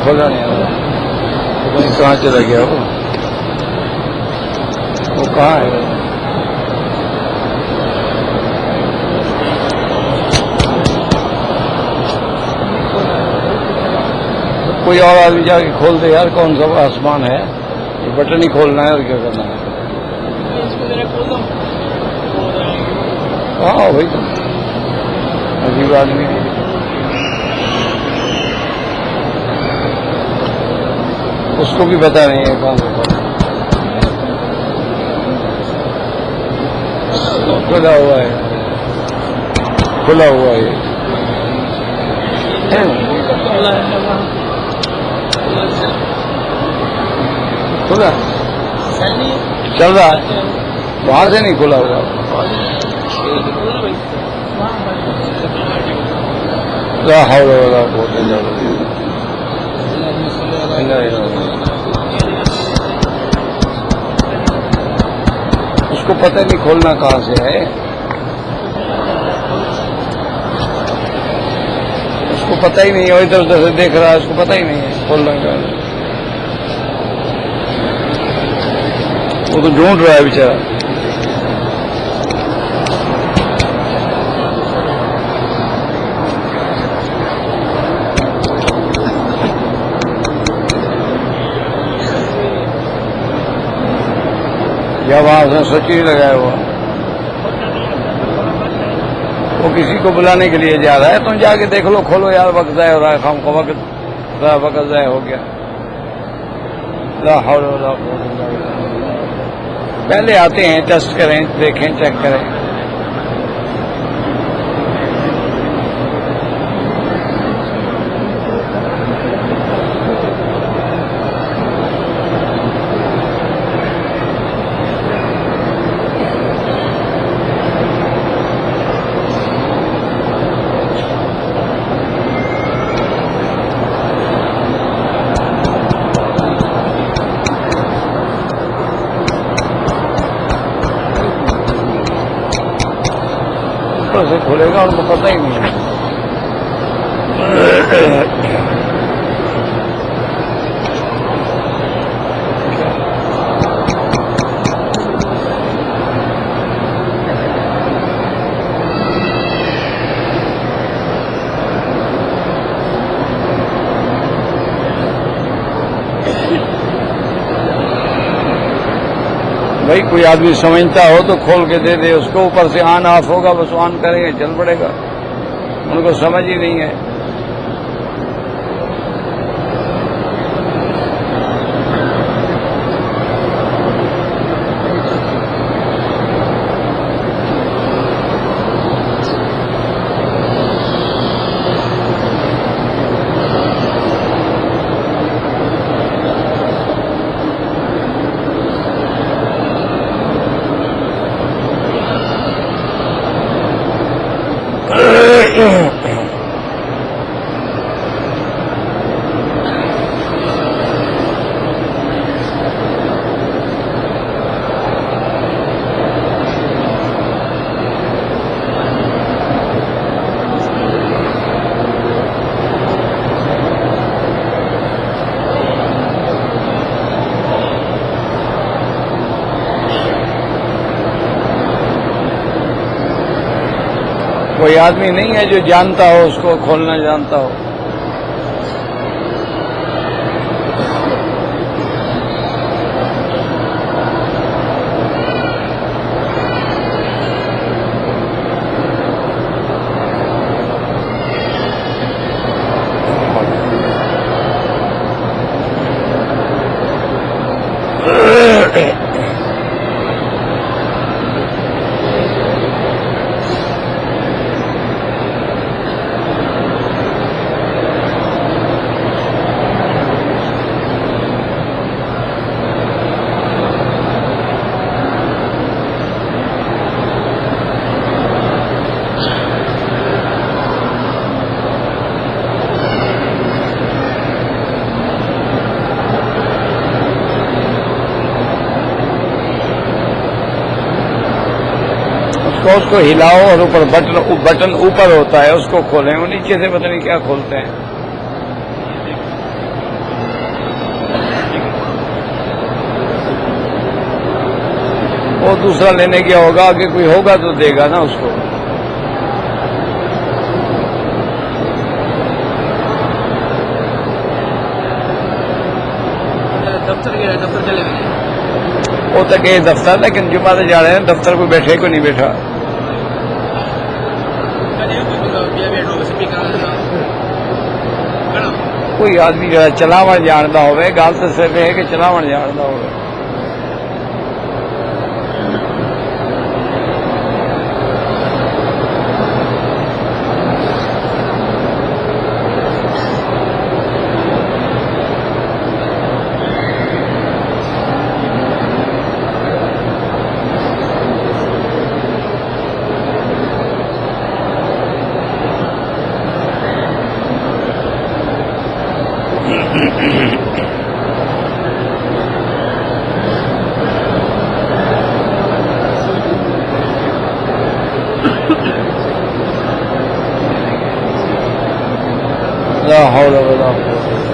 کھولا نہیں کہاں چلا گیا وہ کہاں ہے؟ کوئی اور آدمی جا کے کھول دے یار، کون سا آسمان ہے، یہ بٹن ہی کھولنا ہے اور کیا کرنا ہے؟ ہاں وہی تو عجیب آدمی ہے۔ اس کو بھی پتا نہیں ہے کہاں کھلا ہوا ہے، کھلا ہوا ہے کھلا چل رہا ہے، وہاں سے نہیں کھلا ہوا۔ لا حول ولا قوة الا بالله۔ اس کو پتہ نہیں کھولنا کہاں سے ہے، اس کو پتہ ہی نہیں ہے، ادھر ادھر سے دیکھ رہا ہے، اس کو پتہ ہی نہیں ہے کھولنا کہاں ہے، وہ تو ڈھونڈ رہا ہے بیچارہ۔ یا وہاں اس نے سوچ ہی لگایا ہوا، وہ کسی کو بلانے کے لیے جا رہا ہے، تم جا کے دیکھ لو، کھولو یار، وقت ضائع ہو رہا ہے، خام کو وقت ضائع ہو گیا۔ لا حول ولا قوة الا بالله۔ پہلے آتے ہیں، ٹیسٹ کریں، دیکھیں، چیک کریں۔ سے کھولے گا، ان کو پتہ ہی نہیں ہے۔ بھائی کوئی آدمی سمجھتا ہو تو کھول کے دے دے اس کو، اوپر سے آن آف ہوگا، بس آن کریں گے چل پڑے گا، ان کو سمجھ ہی نہیں ہے۔ کوئی آدمی نہیں ہے جو جانتا ہو اس کو کھولنا جانتا ہو۔ تو اس کو ہلاؤ اور اوپر بٹن اوپر ہوتا ہے، اس کو کھولیں، وہ نیچے سے پتہ نہیں کیا کھولتے ہیں۔ وہ دوسرا لینے گیا ہوگا کہ کوئی ہوگا تو دے گا نا اس کو. دفتر چلے گئے وہ تک یہ دفتر لیکن جمعہ سے جا رہے ہیں دفتر کوئی بیٹھے کوئی نہیں بیٹھا. کوئی آدمی جو ہے چلاون جانتا ہوئے گل تو صرف ہے کہ چلاون جانتا ہوئے. لا حول ولا قوة.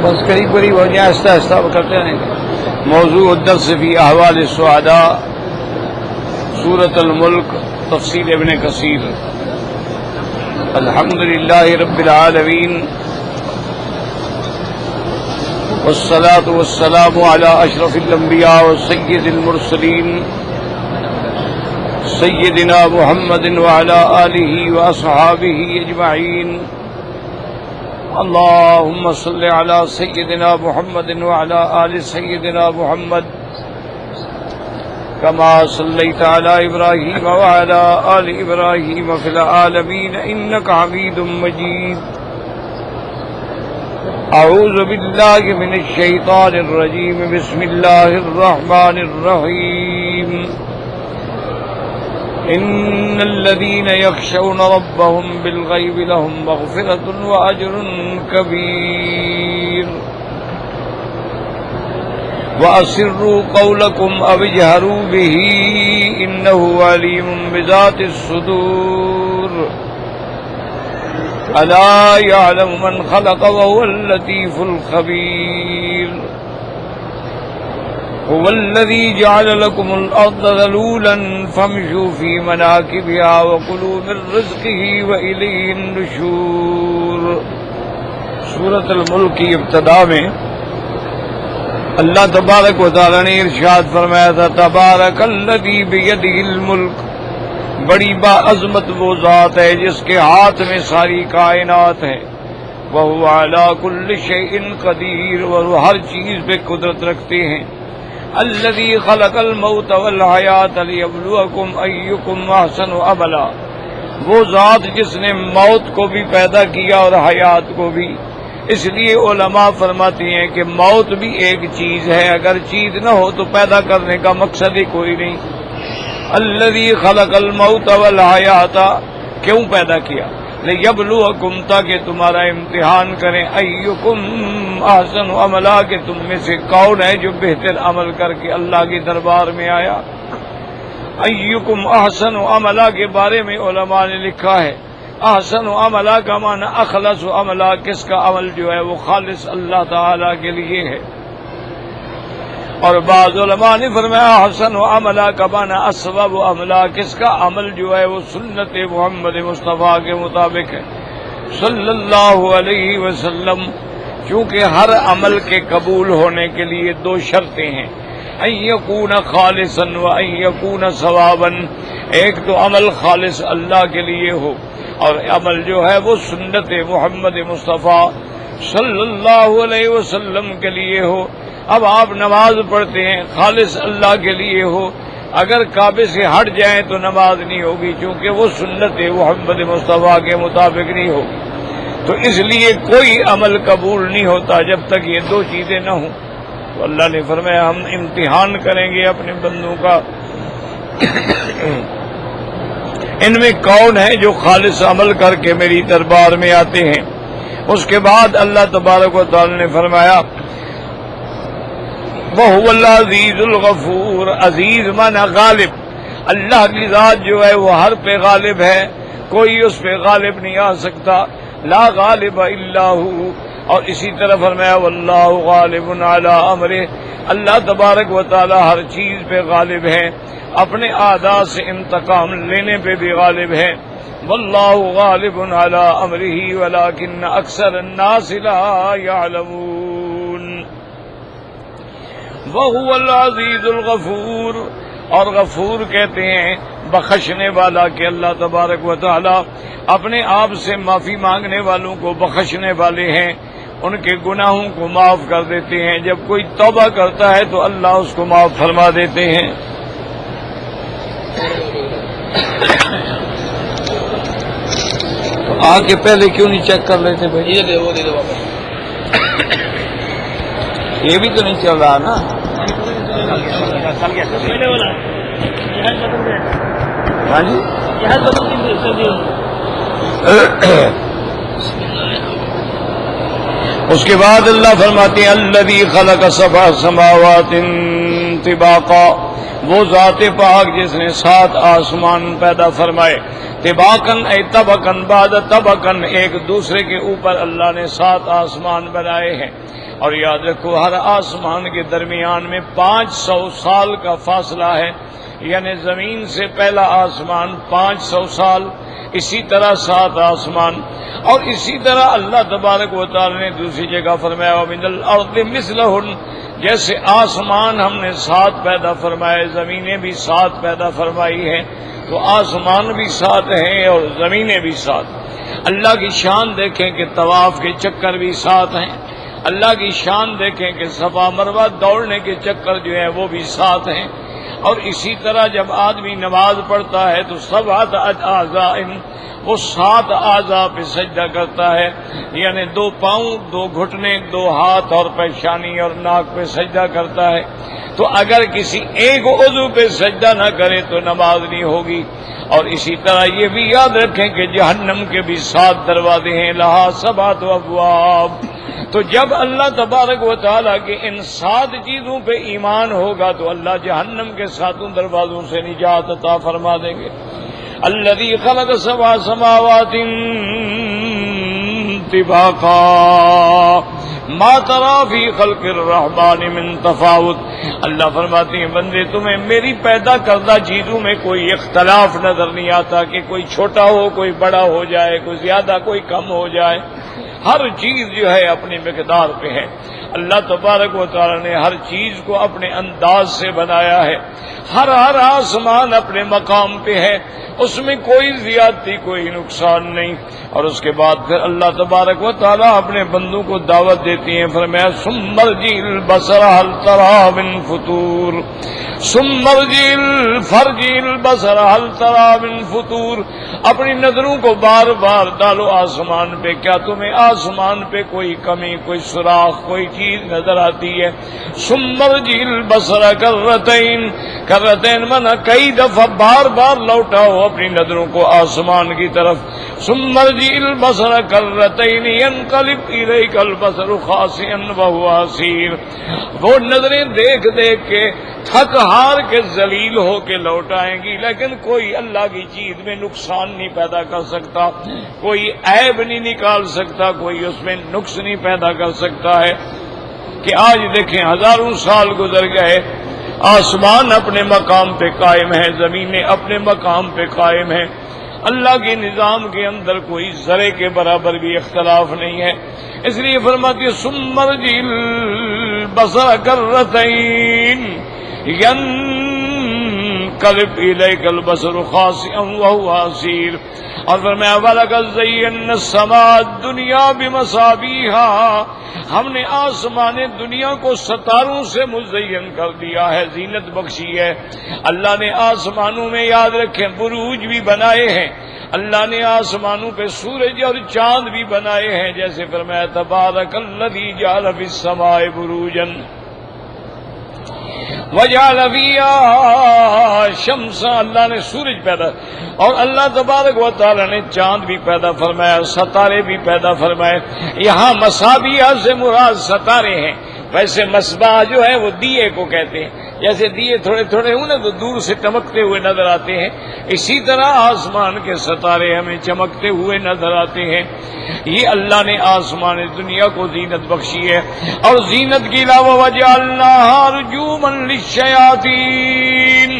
بس قریب قریب ہو جائے آہستہ آہستہ کرتے رہیں گے. موضوع الدرس فی احوال السعداء سورۃ الملک تفسیر ابن کثیر. الحمد للہ رب العالمین والصلاة والسلام علی اشرف الانبیاء وسید المرسلین سیدنا محمد وعلی آلہ واصحابہ اجمعین. اللهم صل على سيدنا محمد وعلى آل سيدنا محمد كما صليت على إبراهيم وعلى آل إبراهيم في العالمين إنك حميد مجيد. أعوذ بالله من الشيطان الرجيم. بسم الله الرحمن الرحيم. إن الذين يخشون ربهم بالغيب لهم مغفرة وأجر كبير. وأسروا قولكم أو اجهروا به إنه عليم بذات الصدور. ألا يعلم من خلق وهو اللطيف الخبير. هو الذي جعل لكم الأرض ذلولا فامشوا في مناكبها وكلوا من رزقه وإليه النشور. سورۃ الملک کی ابتدا میں اللہ تبارک و تعالی نے ارشاد فرمایا تھا تبارک الذی بیدہ الملک. بڑی باعظمت وہ ذات ہے جس کے ہاتھ میں ساری کائنات ہے. وہو علی کل شیء قدیر. وہ ہر چیز پہ قدرت رکھتے ہیں. الذي خلق الموت والحیات لیبلوکم ایکم احسن عملا. وہ ذات جس نے موت کو بھی پیدا کیا اور حیات کو بھی اس لیے علماء فرماتی ہیں کہ موت بھی ایک چیز ہے، اگر چیز نہ ہو تو پیدا کرنے کا مقصد ہی کوئی نہیں۔ الذی خلق الموت والحیات، کیوں پیدا کیا؟ لیبلوکم، تاکہ تمہارا امتحان کریں، ایکم احسن عملا، کہ تم میں سے کون ہے جو بہتر عمل کر کے اللہ کے دربار میں آیا۔ ایکم احسن عملا کے بارے میں علماء نے لکھا ہے، احسن عملا کا معنی اخلص عملا، کس کا عمل جو ہے وہ خالص اللہ تعالی کے لیے ہے۔ اور بعض علماء نے فرمایا احسن عملا کا معنی اصوب عملا، کس کا عمل جو ہے وہ سنت محمد مصطفیٰ کے مطابق ہے صلی اللہ علیہ وسلم، چونکہ ہر عمل کے قبول ہونے کے لیے دو شرطیں ہیں، ان یکون خالصا و ان یکون ثوابا، ایک تو عمل خالص اللہ کے لیے ہو اور عمل جو ہے وہ سنت محمد مصطفیٰ صلی اللہ علیہ وسلم کے لیے ہو۔ اب آپ نماز پڑھتے ہیں خالص اللہ کے لیے ہو، اگر کعبے سے ہٹ جائیں تو نماز نہیں ہوگی، چونکہ وہ سنت محمد مصطفیٰ کے مطابق نہیں ہوگی۔ تو اس لیے کوئی عمل قبول نہیں ہوتا جب تک یہ دو چیزیں نہ ہوں۔ تو اللہ نے فرمایا ہم امتحان کریں گے اپنے بندوں کا، ان میں کون ہے جو خالص عمل کر کے میری دربار میں آتے ہیں۔ اس کے بعد اللہ تبارک و تعالی نے فرمایا وَهُوَ الْعَزِيزُ الْغَفُورُ، عزیز مانا غالب، اللہ کی ذات جو ہے وہ ہر پہ غالب ہے، کوئی اس پہ غالب نہیں آ سکتا، لا غالب الا هو۔ اور اسی طرح فرمایا واللہ غالب علی امرہ، اللہ تبارک و تعالی ہر چیز پہ غالب ہے، اپنے اعداء سے انتقام لینے پہ بھی غالب ہے۔ واللہ غالب علی امرہ ولکن اکثر الناس لا یعلمون۔ وَهُوَ الْعَزِيزُ الْغَفُورُ، اور غفور کہتے ہیں بخشنے والا، کہ اللہ تبارک و تعالی اپنے آپ سے معافی مانگنے والوں کو بخشنے والے ہیں، ان کے گناہوں کو معاف کر دیتے ہیں، جب کوئی توبہ کرتا ہے تو اللہ اس کو معاف فرما دیتے ہیں۔ تو آ کے پہلے کیوں نہیں چیک کر لیتے بھائی؟ یہ دے وہ دے دو واپس۔ یہ بھی تو نہیں چل رہا نا۔ ہاں جی، اس کے بعد اللہ فرماتے ہیں الذی خلق سبع سماوات طباقا، وہ ذات پاک جس نے 7 آسمان پیدا فرمائے، طباقاً اے طبقاً بعد طبقاً، ایک دوسرے کے اوپر اللہ نے 7 آسمان بنائے ہیں۔ اور یاد رکھو ہر آسمان کے درمیان میں 500 سال کا فاصلہ ہے، یعنی زمین سے پہلا آسمان 500 سال، اسی طرح 7 آسمان، اور اسی طرح اللہ تبارک و تعالی نے دوسری جگہ فرمایا وَمِنَ الْأَرْضِ مِثْلَهُنَّ، جیسے آسمان ہم نے 7 پیدا فرمائے، زمینیں بھی 7 پیدا فرمائی ہیں، تو آسمان بھی 7 ہیں اور زمینیں بھی 7۔ اللہ کی شان دیکھیں کہ طواف کے چکر بھی 7 ہیں، اللہ کی شان دیکھیں کہ صفا مروہ دوڑنے کے چکر جو ہیں وہ بھی 7 ہیں۔ اور اسی طرح جب آدمی نماز پڑھتا ہے تو 7 اعضاء، وہ 7 اعضاء پہ سجدہ کرتا ہے، یعنی 2 پاؤں، 2 گھٹنے، 2 ہاتھ اور پیشانی اور ناک پہ سجدہ کرتا ہے۔ تو اگر کسی ایک عضو پہ سجدہ نہ کرے تو نماز نہیں ہوگی۔ اور اسی طرح یہ بھی یاد رکھیں کہ جہنم کے بھی 7 دروازے ہیں، لہا 7 ابواب۔ تو جب اللہ تبارک و تعالیٰ کے ان 7 چیزوں پہ ایمان ہوگا تو اللہ جہنم کے 7 دروازوں سے نجات عطا فرما دیں گے۔ الذی خلق 7 سماوات طباقا ما تری فی خلق الرحمن من تفاوت، اللہ فرماتے ہیں بندے تمہیں میری پیدا کردہ چیزوں میں کوئی اختلاف نظر نہیں آتا کہ کوئی چھوٹا ہو، کوئی بڑا ہو جائے، کوئی زیادہ، کوئی کم ہو جائے، ہر چیز جو ہے اپنی مقدار پہ ہے۔ اللہ تبارک و تعالی نے ہر چیز کو اپنے انداز سے بنایا ہے، ہر آسمان اپنے مقام پہ ہے، اس میں کوئی زیادتی کوئی نقصان نہیں. اور اس کے بعد پھر اللہ تبارک و تعالی اپنے بندوں کو دعوت دیتی ہیں. فرمایا ثم ارجع البصر هل ترى من فطور ثم فرجع البصر هل ترى من فطور. اپنی نظروں کو بار بار ڈالو آسمان پہ، کیا تمہیں آسمان پہ کوئی کمی، کوئی سوراخ، کوئی چیز نظر آتی ہے؟ ثم ارجع البصر کرتین، کرتین منا کئی دفعہ بار بار لوٹاؤ اپنی نظروں کو آسمان کی طرف. ثم ارجع البصر کرتین ينقلب الیک البصر خاسئا وهو حسیر. وہ نظریں دیکھ دیکھ کے تھک ہار کے ذلیل ہو کے لوٹ آئیں گی، لیکن کوئی اللہ کی چیز میں نقصان نہیں پیدا کر سکتا، کوئی عیب نہیں نکال سکتا، کوئی اس میں نقص نہیں پیدا کر سکتا ہے. کہ آج دیکھیں ہزاروں سال گزر گئے، آسمان اپنے مقام پہ قائم ہے، زمینیں اپنے مقام پہ قائم ہیں. اللہ کے نظام کے اندر کوئی ذرے کے برابر بھی اختلاف نہیں ہے. اس لیے فرماتی ہے ثم ارجع البصر کرتین ينقلب الیک البصر خاسئا وهو حسیر. اور فرمایا وَلَقَدْ زَيَّنَّا السَّمَاءَ الدُّنْيَا بِمَصَابِيحَا. ہم نے آسمان دنیا کو ستاروں سے مزین کر دیا ہے، زینت بخشی ہے. اللہ نے آسمانوں میں یاد رکھیں بروج بھی بنائے ہیں، اللہ نے آسمانوں پہ سورج اور چاند بھی بنائے ہیں. جیسے فرمایا تبارک الذی جعل فی السماء بروجا وجعل فیہا شمسا. اللہ نے سورج پیدا، اور اللہ تبارک و تعالی نے چاند بھی پیدا فرمایا، ستارے بھی پیدا فرمائے. یہاں مصابیح سے مراد ستارے ہیں. ویسے مصباح جو ہے وہ دیے کو کہتے ہیں، جیسے دیے تھوڑے تھوڑے ہوں نا تو دور سے چمکتے ہوئے نظر آتے ہیں، اسی طرح آسمان کے ستارے ہمیں چمکتے ہوئے نظر آتے ہیں. یہ اللہ نے آسمان دنیا کو زینت بخشی ہے. اور زینت کے علاوہ وجعلناها رجوما للشیاطین.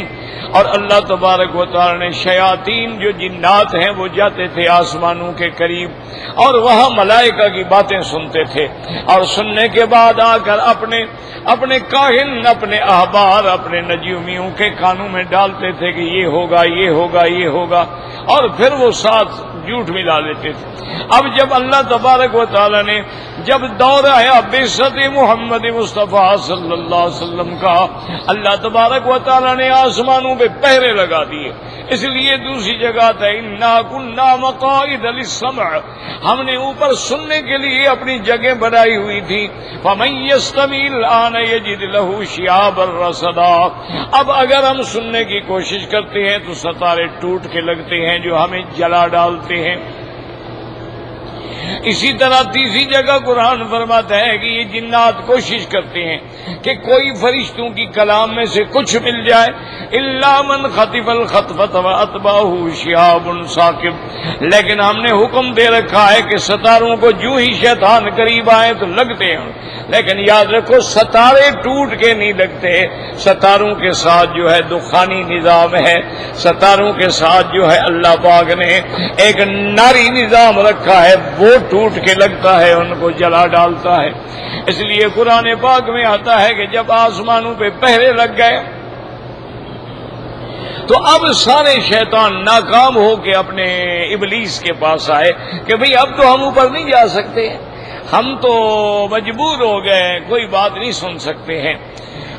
اور اللہ تبارک و تعالی نے شیاطین جو جنات ہیں وہ جاتے تھے آسمانوں کے قریب اور وہاں ملائکہ کی باتیں سنتے تھے، اور سننے کے بعد آ کر اپنے کاہن، اپنے احبار، اپنے نجومیوں کے کانوں میں ڈالتے تھے کہ یہ ہوگا یہ ہوگا یہ ہوگا، اور پھر وہ ساتھ جھوٹ ملا لیتے تھے. اب جب اللہ تبارک و تعالی نے جب دور آیا بعثت محمد مصطفیٰ صلی اللہ علیہ وسلم کا، اللہ تبارک و تعالی نے آسمانوں پہ پہرے لگا دیے. اس لیے دوسری جگہ تھا انا کنا مقاعد للسمع، ہم نے اوپر سننے کے لیے اپنی جگہ بنائی ہوئی تھی. فمن یستمع الآن یجد له شہابا رصدا. اب اگر ہم سننے کی کوشش کرتے ہیں تو ستارے ٹوٹ کے لگتے ہیں جو ہمیں جلا ڈالتے ہیں. اسی طرح تیسری جگہ قرآن فرماتا ہے کہ یہ جنات کوشش کرتے ہیں کہ کوئی فرشتوں کی کلام میں سے کچھ مل جائے، الا من خطف الخطفۃ واتبعه شهاب ثاقب. لیکن ہم نے حکم دے رکھا ہے کہ ستاروں کو جو ہی شیطان قریب آئے تو لگتے ہیں، لیکن یاد رکھو ستارے ٹوٹ کے نہیں لگتے. ستاروں کے ساتھ جو ہے دخانی نظام ہے، ستاروں کے ساتھ جو ہے اللہ پاک نے ایک ناری نظام رکھا ہے، وہ ٹوٹ کے لگتا ہے، ان کو جلا ڈالتا ہے. اس لیے قرآن پاک میں آتا ہے کہ جب آسمانوں پہ پہرے لگ گئے تو اب سارے شیطان ناکام ہو کے اپنے ابلیس کے پاس آئے کہ بھئی اب تو ہم اوپر نہیں جا سکتے، ہم تو مجبور ہو گئے، کوئی بات نہیں سن سکتے ہیں.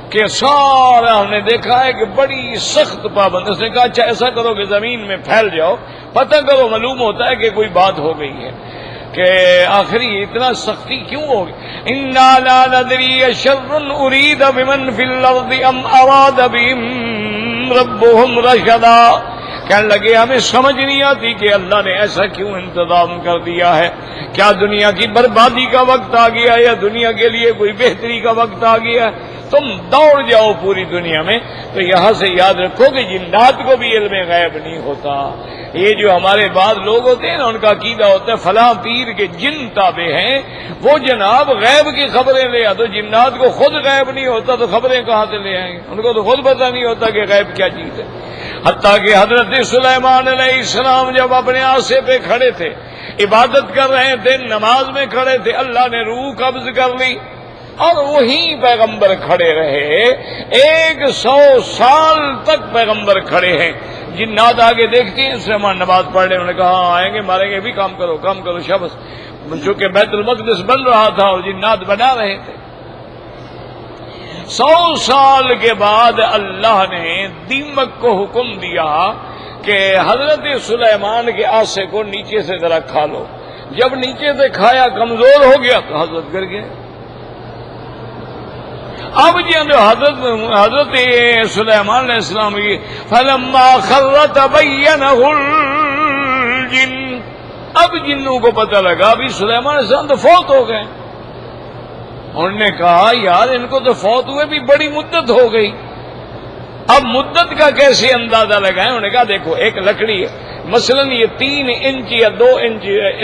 کہ سارا ہم نے دیکھا ہے کہ بڑی سخت پابند. اس نے کہا اچھا ایسا کرو کہ زمین میں پھیل جاؤ، پتہ کرو، معلوم ہوتا ہے کہ کوئی بات ہو گئی ہے. کہ آخری اتنا سختی کیوں ہوگی؟ انا لا ندری اشر ارید بمن فی الارض ام اراد بهم ربهم رشدا. کہنے لگے ہمیں سمجھ نہیں آتی کہ اللہ نے ایسا کیوں انتظام کر دیا ہے. کیا دنیا کی بربادی کا وقت آ گیا یا دنیا کے لیے کوئی بہتری کا وقت آ گیا؟ تم دوڑ جاؤ پوری دنیا میں. تو یہاں سے یاد رکھو کہ جنات کو بھی علم غیب نہیں ہوتا. یہ جو ہمارے بعض لوگ ہوتے ہیں نا، ان کا عقیدہ ہوتا ہے فلاں پیر کے جن تابع ہیں، وہ جناب غیب کی خبریں لے آ. تو جنات کو خود غیب نہیں ہوتا تو خبریں کہاں سے لے آئیں گے؟ ان کو تو خود پتہ نہیں ہوتا کہ غیب کیا چیز ہے. حتیٰ کہ حضرت سلیمان علیہ السلام جب اپنے عرصے پہ کھڑے تھے، عبادت کر رہے تھے، نماز میں کھڑے تھے، اللہ نے روح قبض کر لی اور وہی پیغمبر کھڑے رہے. 100 سال تک پیغمبر کھڑے ہیں. جنات آگے دیکھتی ہیں سلیمان نماز پڑھ رہے، انہوں نے کہا ہاں آئیں گے ماریں گے، بھی کام کرو شاباش، چونکہ بیت المقدس بن رہا تھا اور جنات بنا رہے تھے۔ 100 سال کے بعد اللہ نے دیمک کو حکم دیا کہ حضرت سلیمان کے آسے کو نیچے سے ذرا کھا لو، جب نیچے سے کھایا کمزور ہو گیا تو حضرت گر گئے۔ اب جو حضرت سلیمان علیہ السلام کی فلما خر تبینہ الجن، اب جنوں کو پتہ لگا ابھی سلیمان علیہ السلام تو فوت ہو گئے۔ انہوں نے کہا یار ان کو تو فوت ہوئے بھی بڑی مدت ہو گئی، اب مدت کا کیسے اندازہ لگائیں؟ انہوں نے کہا دیکھو ایک لکڑی ہے، مثلا یہ 3 انچ یا 2 انچ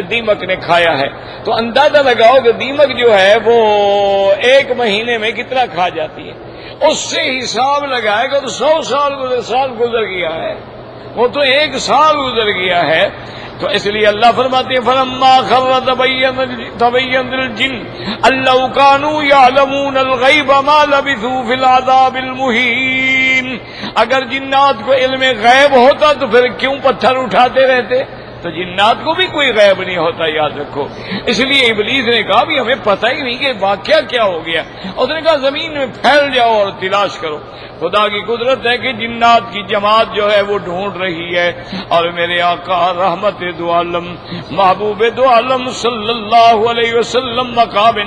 دیمک نے کھایا ہے، تو اندازہ لگاؤ کہ دیمک جو ہے وہ 1 مہینے میں کتنا کھا جاتی ہے، اس سے حساب لگائے گا تو 100 سال گزر گیا ہے، وہ تو 1 سال گزر گیا ہے۔ تو اس لیے اللہ فرماتے ہیں فلما خر تبین الجن ان لو كانوا يعلمون الغیب ما لبثوا في العذاب المہین، اگر جنات کو علم غیب ہوتا تو پھر کیوں پتھر اٹھاتے رہتے؟ تو جنات کو بھی کوئی غیب نہیں ہوتا، یاد رکھو۔ اس لیے ابلیس نے کہا بھی ہمیں پتہ ہی نہیں کہ واقعہ کیا ہو گیا، اس نے کہا زمین میں پھیل جاؤ اور تلاش کرو۔ خدا کی قدرت ہے کہ جنات کی جماعت جو ہے وہ ڈھونڈ رہی ہے، اور میرے آقا رحمت دو عالم محبوب دو عالم صلی اللہ علیہ وسلم مقام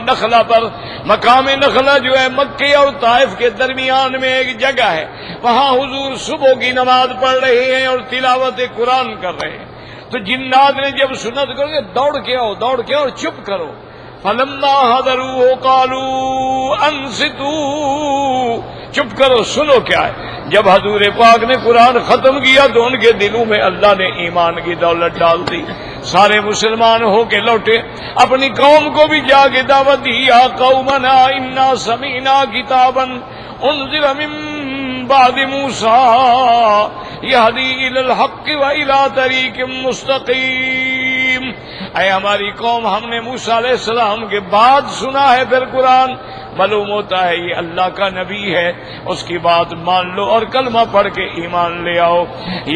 نخلا جو ہے مکے اور طائف کے درمیان میں ایک جگہ ہے، وہاں حضور صبح کی نماز پڑھ رہے ہیں اور تلاوت قرآن کر رہے ہیں۔ تو جنات نے جب سنا تو کہ دوڑ کے آؤ اور چپ کرو۔ فلما حضروه قالوا انصتوا، چپ کرو سنو کیا ہے۔ جب حضور پاک نے قرآن ختم کیا تو ان کے دلوں میں اللہ نے ایمان کی دولت ڈال دی، سارے مسلمان ہو کے لوٹے، اپنی قوم کو بھی جا کے دعوت دی، یا قومنا انا سمعنا کتابا انزل من بعد موسیٰ یہدی الی الحق والی طریق مستقیم، اے ہماری قوم ہم نے موسیٰ علیہ السلام کے بعد سنا ہے پھر قرآن، معلوم ہوتا ہے یہ اللہ کا نبی ہے، اس کی بات مان لو اور کلمہ پڑھ کے ایمان لے آؤ۔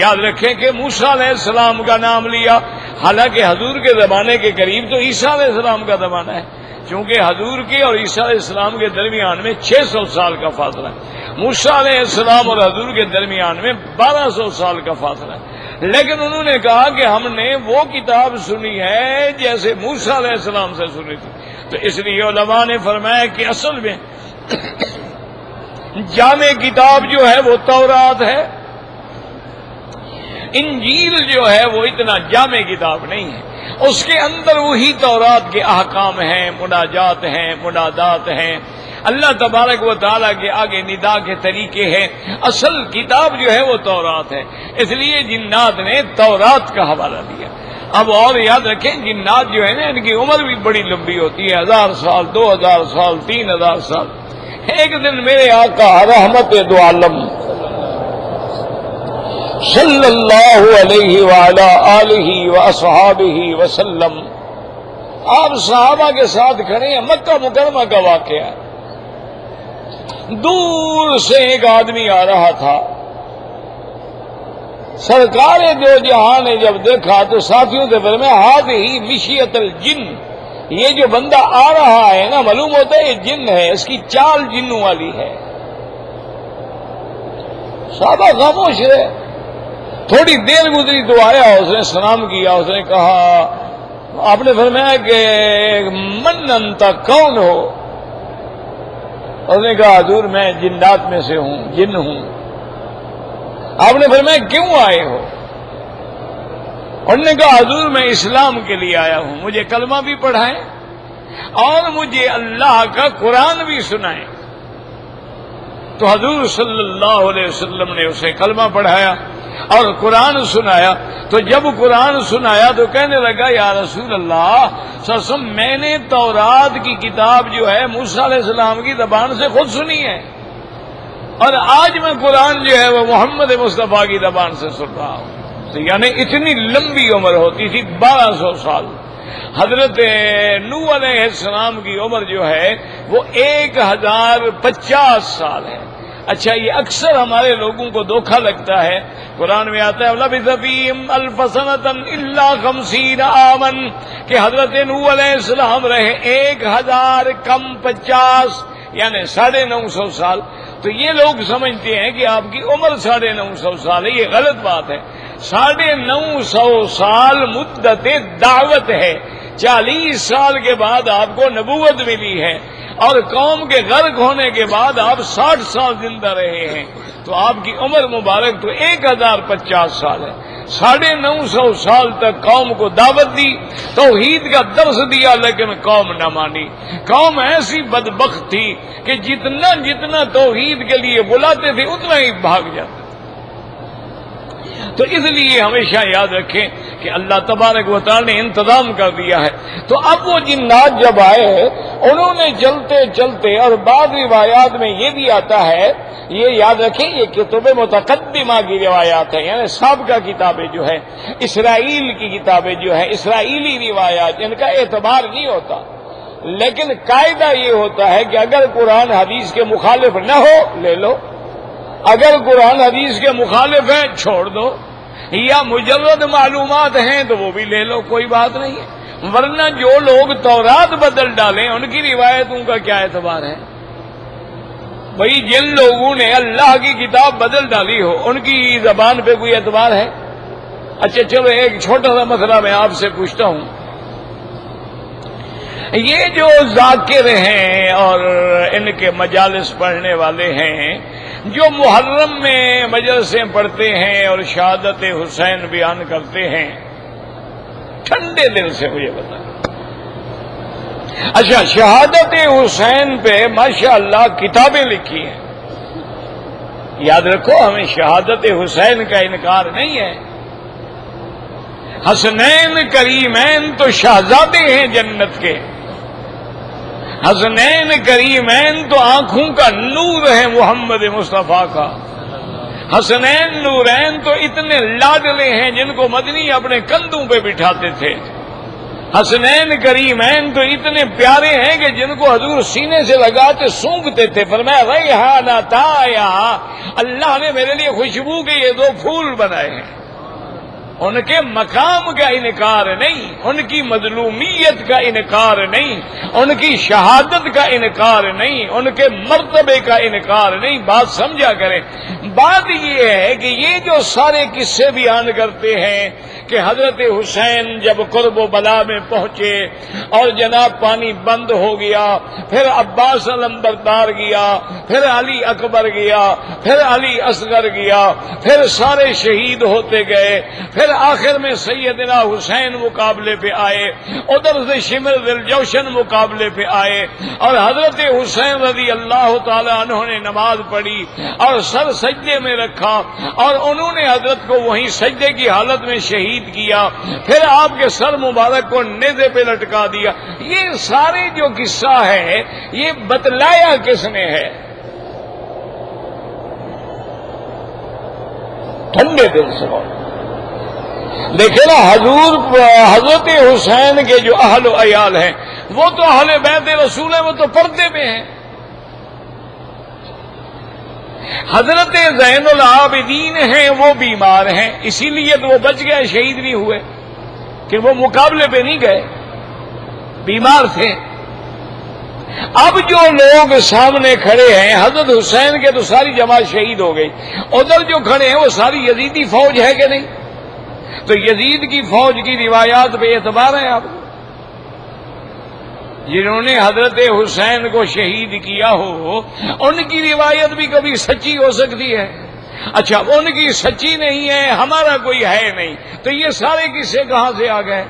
یاد رکھیں کہ موسیٰ علیہ السلام کا نام لیا، حالانکہ حضور کے زمانے کے قریب تو عیسیٰ علیہ السلام کا زمانہ ہے، چونکہ حضور کے اور عیسیٰ علیہ السلام کے درمیان میں 600 سال کا فاصلہ ہے، موسیٰ علیہ السلام اور حضور کے درمیان میں 1200 سال کا فاصلہ ہے، لیکن انہوں نے کہا کہ ہم نے وہ کتاب سنی ہے جیسے موسیٰ علیہ السلام سے سنی تھی۔ تو اس لیے علماء نے فرمایا کہ اصل میں جامع کتاب جو ہے وہ تورات ہے، انجیل جو ہے وہ اتنا جامع کتاب نہیں ہے، اس کے اندر وہی تورات کے احکام ہیں، مناجات ہیں، منادات ہیں، اللہ تبارک و تعالیٰ کے آگے ندا کے طریقے ہیں، اصل کتاب جو ہے وہ تورات ہے، اس لیے جنات نے تورات کا حوالہ دیا۔ اب اور یاد رکھیں جنات جو ہے نا ان کی عمر بھی بڑی لمبی ہوتی ہے، 1000 سال، 2000 سال، 3000 سال۔ ایک دن میرے آقا رحمت دو عالم صلی اللہ علیہ وعلی آلہ واصحابہ وسلم، آپ صحابہ کے ساتھ کھڑے ہیں، مکہ مکرمہ کا واقعہ ہے، دور سے ایک آدمی آ رہا تھا، سرکار دو جہاں نے جب دیکھا تو ساتھیوں سے فرمایا ہذہ مشیۃ الجن، یہ جو بندہ آ رہا ہے نا معلوم ہوتا ہے یہ جن ہے، اس کی چال جنوں والی ہے۔ صحابہ خاموش رہے، تھوڑی دیر گزری تو آیا، اس نے سلام کیا، اس نے کہا، آپ نے فرمایا کہ من انت، کون ہو؟ اس نے کہا حضور میں جنات میں سے ہوں، جن ہوں۔ آپ نے فرمایا کیوں آئے ہو؟ انہوں نے کہا حضور میں اسلام کے لیے آیا ہوں، مجھے کلمہ بھی پڑھائیں اور مجھے اللہ کا قرآن بھی سنائیں۔ تو حضور صلی اللہ علیہ وسلم نے اسے کلمہ پڑھایا اور قرآن سنایا۔ تو جب قرآن سنایا تو کہنے لگا یا رسول اللہ صلی اللہ علیہ وسلم، میں نے تورات کی کتاب جو ہے موسیٰ علیہ السلام کی زبان سے خود سنی ہے، اور آج میں قرآن جو ہے وہ محمد مصطفیٰ کی زبان سے سن رہا ہوں۔ یعنی اتنی لمبی عمر ہوتی تھی، 1200 سال۔ حضرت نوح علیہ السلام کی عمر جو ہے وہ 1050 سال ہے، اچھا یہ اکثر ہمارے لوگوں کو دھوکہ لگتا ہے، قرآن میں آتا ہے لَبِثَ فِيهِمْ أَلْفَ سَنَةً إِلَّا 50 عَامًا کہ حضرت نوح علیہ السلام رہے 1000 کم 50 یعنی 950 سال. تو یہ لوگ سمجھتے ہیں کہ آپ کی عمر 950 سال ہے، یہ غلط بات ہے. 950 سال مدت دعوت ہے، 40 سال کے بعد آپ کو نبوت ملی ہے، اور قوم کے غرق ہونے کے بعد آپ 60 سال زندہ رہے ہیں. تو آپ کی عمر مبارک تو 1050 سال ہے. 950 سال تک قوم کو دعوت دی، توحید کا درس دیا، لیکن قوم نہ مانی. قوم ایسی بدبخت تھی کہ جتنا توحید کے لیے بلاتے تھے اتنا ہی بھاگ جاتے. تو اس لیے ہمیشہ یاد رکھیں کہ اللہ تبارک و تعالی نے انتظام کر دیا ہے. تو اب وہ جنات جب آئے انہوں نے چلتے چلتے، اور بعض روایات میں یہ بھی آتا ہے، یہ یاد رکھیں یہ کتب متقدمہ کی روایات ہیں، یعنی سابقہ کتابیں جو ہے، اسرائیل کی کتابیں جو ہے، اسرائیلی روایات، ان کا اعتبار نہیں ہوتا. لیکن قاعدہ یہ ہوتا ہے کہ اگر قرآن حدیث کے مخالف نہ ہو لے لو، اگر قرآن حدیث کے مخالف ہیں چھوڑ دو، یا مجرد معلومات ہیں تو وہ بھی لے لو، کوئی بات نہیں ہے. ورنہ جو لوگ تورات بدل ڈالیں ان کی روایتوں کا کیا اعتبار ہے؟ بھئی جن لوگوں نے اللہ کی کتاب بدل ڈالی ہو ان کی زبان پہ کوئی اعتبار ہے؟ اچھا چلو ایک چھوٹا سا مسئلہ میں آپ سے پوچھتا ہوں. یہ جو ذاکر ہیں اور ان کے مجالس پڑھنے والے ہیں، جو محرم میں مجلسیں پڑھتے ہیں اور شہادت حسین بیان کرتے ہیں، ٹھنڈے دل سے مجھے بتائیں. اچھا شہادت حسین پہ ماشاءاللہ کتابیں لکھی ہیں، یاد رکھو ہمیں شہادت حسین کا انکار نہیں ہے. حسنین کریمین تو شہزادے ہیں جنت کے، حسنین کریمین تو آنکھوں کا نور ہے محمد مصطفیٰ کا. حسنین نورین تو اتنے لاڈلے ہیں جن کو مدنی اپنے کندھوں پہ بٹھاتے تھے. حسنین کریمین تو اتنے پیارے ہیں کہ جن کو حضور سینے سے لگاتے سونگھتے تھے. فرمایا ریحانہ تایا، اللہ نے میرے لیے خوشبو کے یہ 2 پھول بنائے ہیں. ان کے مقام کا انکار نہیں، ان کی مظلومیت کا انکار نہیں، ان کی شہادت کا انکار نہیں، ان کے مرتبے کا انکار نہیں. بات سمجھا کریں. بات یہ ہے کہ یہ جو سارے قصے بیان کرتے ہیں کہ حضرت حسین جب قرب و بلا میں پہنچے اور جناب پانی بند ہو گیا، پھر عباس علمبردار گیا، پھر علی اکبر گیا، پھر علی اصغر گیا، پھر سارے شہید ہوتے گئے، پھر آخر میں سیدنا حسین مقابلے پہ آئے، ادھر سے شمر دل جوشن مقابلے پہ آئے، اور حضرت حسین رضی اللہ تعالی عنہ نے نماز پڑھی اور سر سجدے میں رکھا، اور انہوں نے حضرت کو وہیں سجدے کی حالت میں شہید کیا، پھر آپ کے سر مبارک کو نیزے پہ لٹکا دیا. یہ سارے جو قصہ ہے یہ بتلایا کس نے ہے؟ ٹھنڈے دل سے دیکھیں نا، حضرت حسین کے جو اہل و عیال ہیں وہ تو اہل بیت رسول ہیں، وہ تو پردے میں ہیں. حضرت زین العابدین ہیں وہ بیمار ہیں، اسی لیے تو وہ بچ گئے، شہید نہیں ہوئے، کہ وہ مقابلے پہ نہیں گئے، بیمار تھے. اب جو لوگ سامنے کھڑے ہیں حضرت حسین کے تو ساری جماعت شہید ہو گئی، ادھر جو کھڑے ہیں وہ ساری یزیدی فوج ہے کہ نہیں؟ تو یزید کی فوج کی روایات پہ اعتبار ہے آپ کو؟ جنہوں نے حضرت حسین کو شہید کیا ہو ان کی روایت بھی کبھی سچی ہو سکتی ہے؟ اچھا ان کی سچی نہیں ہے، ہمارا کوئی ہے نہیں، تو یہ سارے قصے کہاں سے آ گئے؟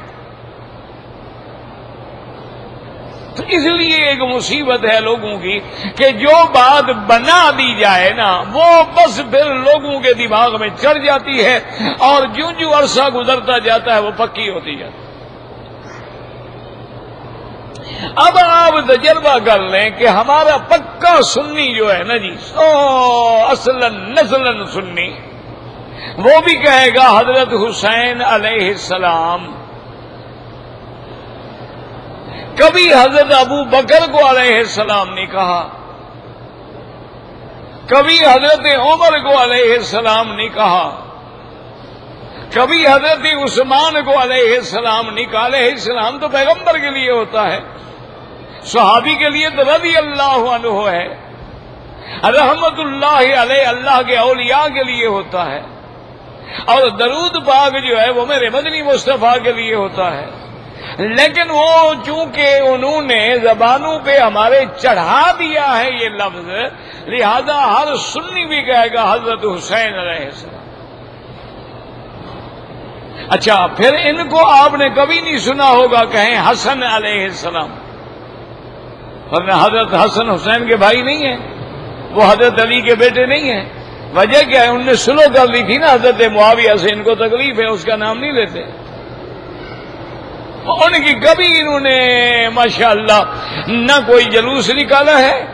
تو اس لیے ایک مصیبت ہے لوگوں کی کہ جو بات بنا دی جائے نا وہ بس پھر لوگوں کے دماغ میں چڑھ جاتی ہے، اور جو عرصہ گزرتا جاتا ہے وہ پکی ہوتی جاتی ہے. اب آپ تجربہ کر لیں کہ ہمارا پکا سنی جو ہے نا جی، اصلاً نسلاً سنی، وہ بھی کہے گا حضرت حسین علیہ السلام. کبھی حضرت ابو بکر کو علیہ السلام نے کہا، کبھی حضرت عمر کو علیہ السلام نے کہا، کبھی حضرت عثمان کو علیہ السلام نے کہا۔ علیہ السلام تو پیغمبر کے لیے ہوتا ہے، صحابی کے لیے تو رضی اللہ عنہ ہے، رحمت اللہ علیہ اللہ کے اولیاء کے لیے ہوتا ہے، اور درود پاک جو ہے وہ میرے مدنی مصطفیٰ کے لیے ہوتا ہے۔ لیکن وہ چونکہ انہوں نے زبانوں پہ ہمارے چڑھا دیا ہے یہ لفظ، لہذا ہر سنی بھی کہے گا حضرت حسین علیہ السلام۔ اچھا، پھر ان کو آپ نے کبھی نہیں سنا ہوگا کہیں حسن علیہ السلام، ورنہ حضرت حسن حسین کے بھائی نہیں ہیں، وہ حضرت علی کے بیٹے نہیں ہیں۔ وجہ کیا ہے؟ ان نے سلو کر لی تھی نا حضرت معاویہ سے، ان کو تکلیف ہے، اس کا نام نہیں لیتے۔ ان کی کبھی انہوں نے ماشاءاللہ نہ کوئی جلوس نکالا ہے،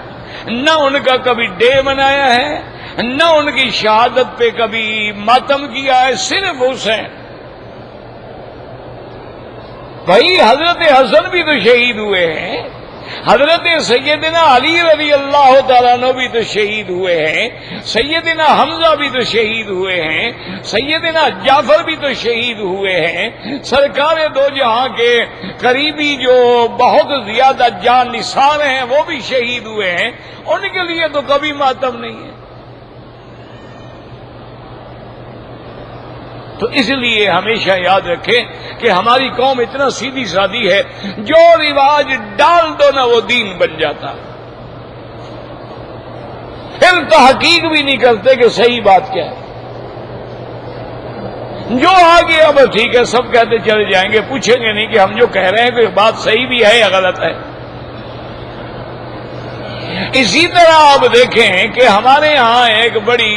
نہ ان کا کبھی ڈے منایا ہے، نہ ان کی شہادت پہ کبھی ماتم کیا ہے، صرف حسین۔ بھائی حضرت حسن بھی تو شہید ہوئے ہیں، حضرت سیدنا علی رضی اللہ تعالیٰ عنہ بھی تو شہید ہوئے ہیں، سیدنا حمزہ بھی تو شہید ہوئے ہیں، سیدنا جعفر بھی تو شہید ہوئے ہیں، سرکار دو جہاں کے قریبی جو بہت زیادہ جان نثار ہیں وہ بھی شہید ہوئے ہیں، ان کے لیے تو کبھی ماتم نہیں ہے۔ تو اس لیے ہمیشہ یاد رکھیں کہ ہماری قوم اتنا سیدھی سادی ہے، جو رواج ڈال دو نا وہ دین بن جاتا، پھر تحقیق بھی نہیں کرتے کہ صحیح بات کیا ہے، جو آ گیا بس ٹھیک ہے، سب کہتے چلے جائیں گے، پوچھیں گے نہیں کہ ہم جو کہہ رہے ہیں کہ بات صحیح بھی ہے یا غلط ہے۔ اسی طرح آپ دیکھیں کہ ہمارے ہاں ایک بڑی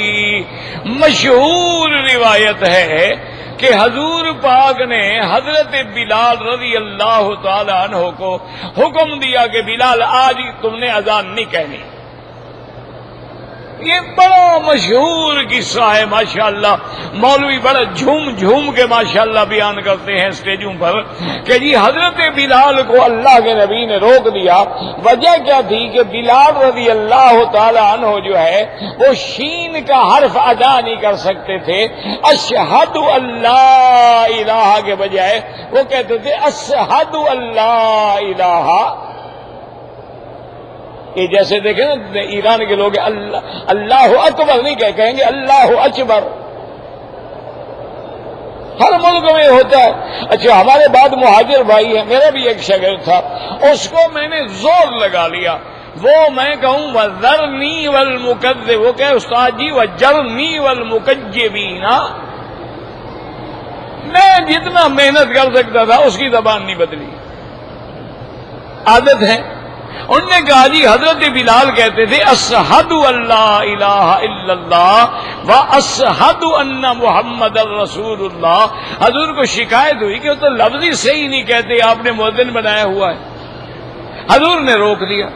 مشہور روایت ہے کہ حضور پاک نے حضرت بلال رضی اللہ تعالی عنہ کو حکم دیا کہ بلال آج تم نے اذان نہیں کہنی۔ یہ بڑا مشہور قصہ ہے ماشاءاللہ، مولوی بڑا جھوم جھوم کے ماشاءاللہ بیان کرتے ہیں اسٹیجوں پر کہ جی حضرت بلال کو اللہ کے نبی نے روک دیا۔ وجہ کیا تھی کہ بلال رضی اللہ تعالی عنہ جو ہے وہ شین کا حرف ادا نہیں کر سکتے تھے، اشہد اللہ الہ کے بجائے وہ کہتے تھے اشہد اللہ الہ۔ یہ جیسے دیکھیں نا ایران کے لوگ اللہ اکبر نہیں کہیں گے اللہ اکبر، ہر ملک میں ہوتا ہے۔ اچھا، ہمارے بعد مہاجر بھائی ہیں، میرا بھی ایک شاگرد تھا، اس کو میں نے زور لگا لیا، وہ میں کہوں وَذَرْنِي وَالْمُكَذِّبِينَ، وہ کہے استاد جی وَجَرْنِي وَالْمُكَذِّبِينَ، میں جتنا محنت کر سکتا تھا اس کی زبان نہیں بدلی، عادت ہے۔ انہوں نے کہا جی حضرت بلال کہتے تھے اشہد اللہ الہ الا اللہ و اشہد ان محمد الرسول اللہ۔ حضور کو شکایت ہوئی کہ وہ تو لفظ ہی صحیح نہیں کہتے، آپ نے مؤذن بنایا ہوا ہے۔ حضور نے روک دیا۔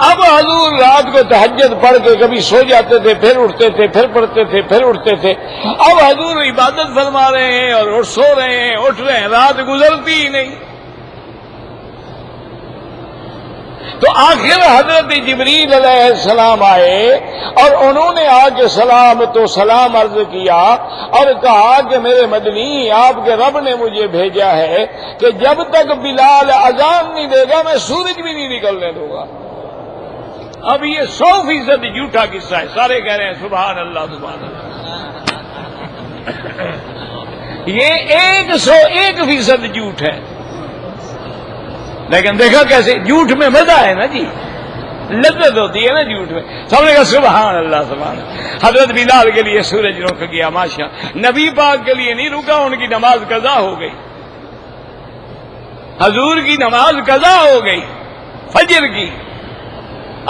اب حضور رات کو تہجد پڑھ کے کبھی سو جاتے تھے، پھر اٹھتے تھے، پھر پڑھتے تھے، پھر اٹھتے تھے۔ اب حضور عبادت فرما رہے ہیں اور سو رہے ہیں، اٹھ رہے ہیں، رات گزرتی ہی نہیں۔ تو آخر حضرت جبریل علیہ السلام آئے اور انہوں نے آ کے سلام عرض کیا اور کہا کہ میرے مدنی، آپ کے رب نے مجھے بھیجا ہے کہ جب تک بلال اذان نہیں دے گا میں سورج بھی نہیں نکلنے دوں گا۔ اب یہ 100% جھوٹا قصہ ہے، سارے کہہ رہے ہیں سبحان اللہ سبحان اللہ۔ یہ 101% جھوٹ ہے، لیکن دیکھا کیسے جھوٹ میں مزہ ہے نا جی، لذت ہوتی ہے نا جھوٹ میں۔ سب نے کہا سبحان اللہ سبحان اللہ۔ حضرت بلال کے لیے سورج رک گیا، ماشاء، نبی پاک کے لیے نہیں رکا، ان کی نماز قضا ہو گئی، حضور کی نماز قضا ہو گئی فجر کی،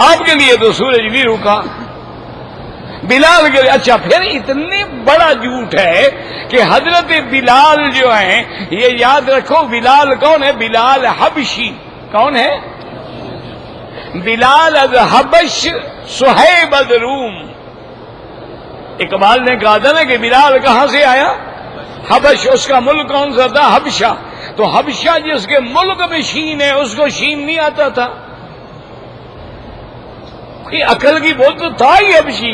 آپ کے لیے تو سورج نہیں رکا، بلال کے لیے۔ اچھا، پھر اتنی بڑا جھوٹ ہے کہ حضرت بلال جو ہیں، یہ یاد رکھو بلال کون ہے؟ بلال حبشی۔ کون ہے؟ بلال از حبش صہیب از روم۔ اقبال نے کہا تھا نا کہ بلال کہاں سے آیا؟ حبش، اس کا ملک کون سا تھا؟ حبشہ۔ تو حبشہ جس کے ملک میں شین ہے اس کو شین نہیں آتا تھا۔ یہ عقل کی وہ تو تھا ہی حبشی،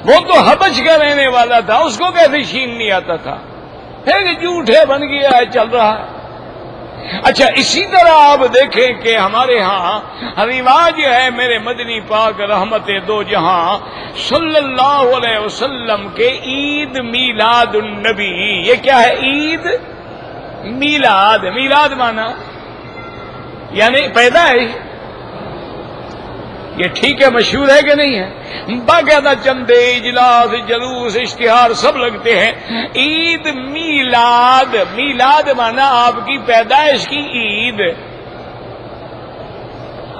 وہ تو حبش کا رہنے والا تھا، اس کو کیسے شین نہیں آتا تھا؟ پھر جھوٹے بن گیا ہے، چل رہا ہے۔ اچھا اسی طرح آپ دیکھیں کہ ہمارے ہاں رواج ہے میرے مدنی پاک رحمت دو جہاں صلی اللہ علیہ وسلم کے عید میلاد النبی۔ یہ کیا ہے؟ عید میلاد۔ میلاد مانا یعنی پیدائش۔ یہ ٹھیک ہے، مشہور ہے کہ نہیں ہے؟ باقاعدہ چندے، اجلاس، جلوس، اشتہار سب لگتے ہیں۔ عید میلاد، میلاد مانا آپ کی پیدائش کی عید،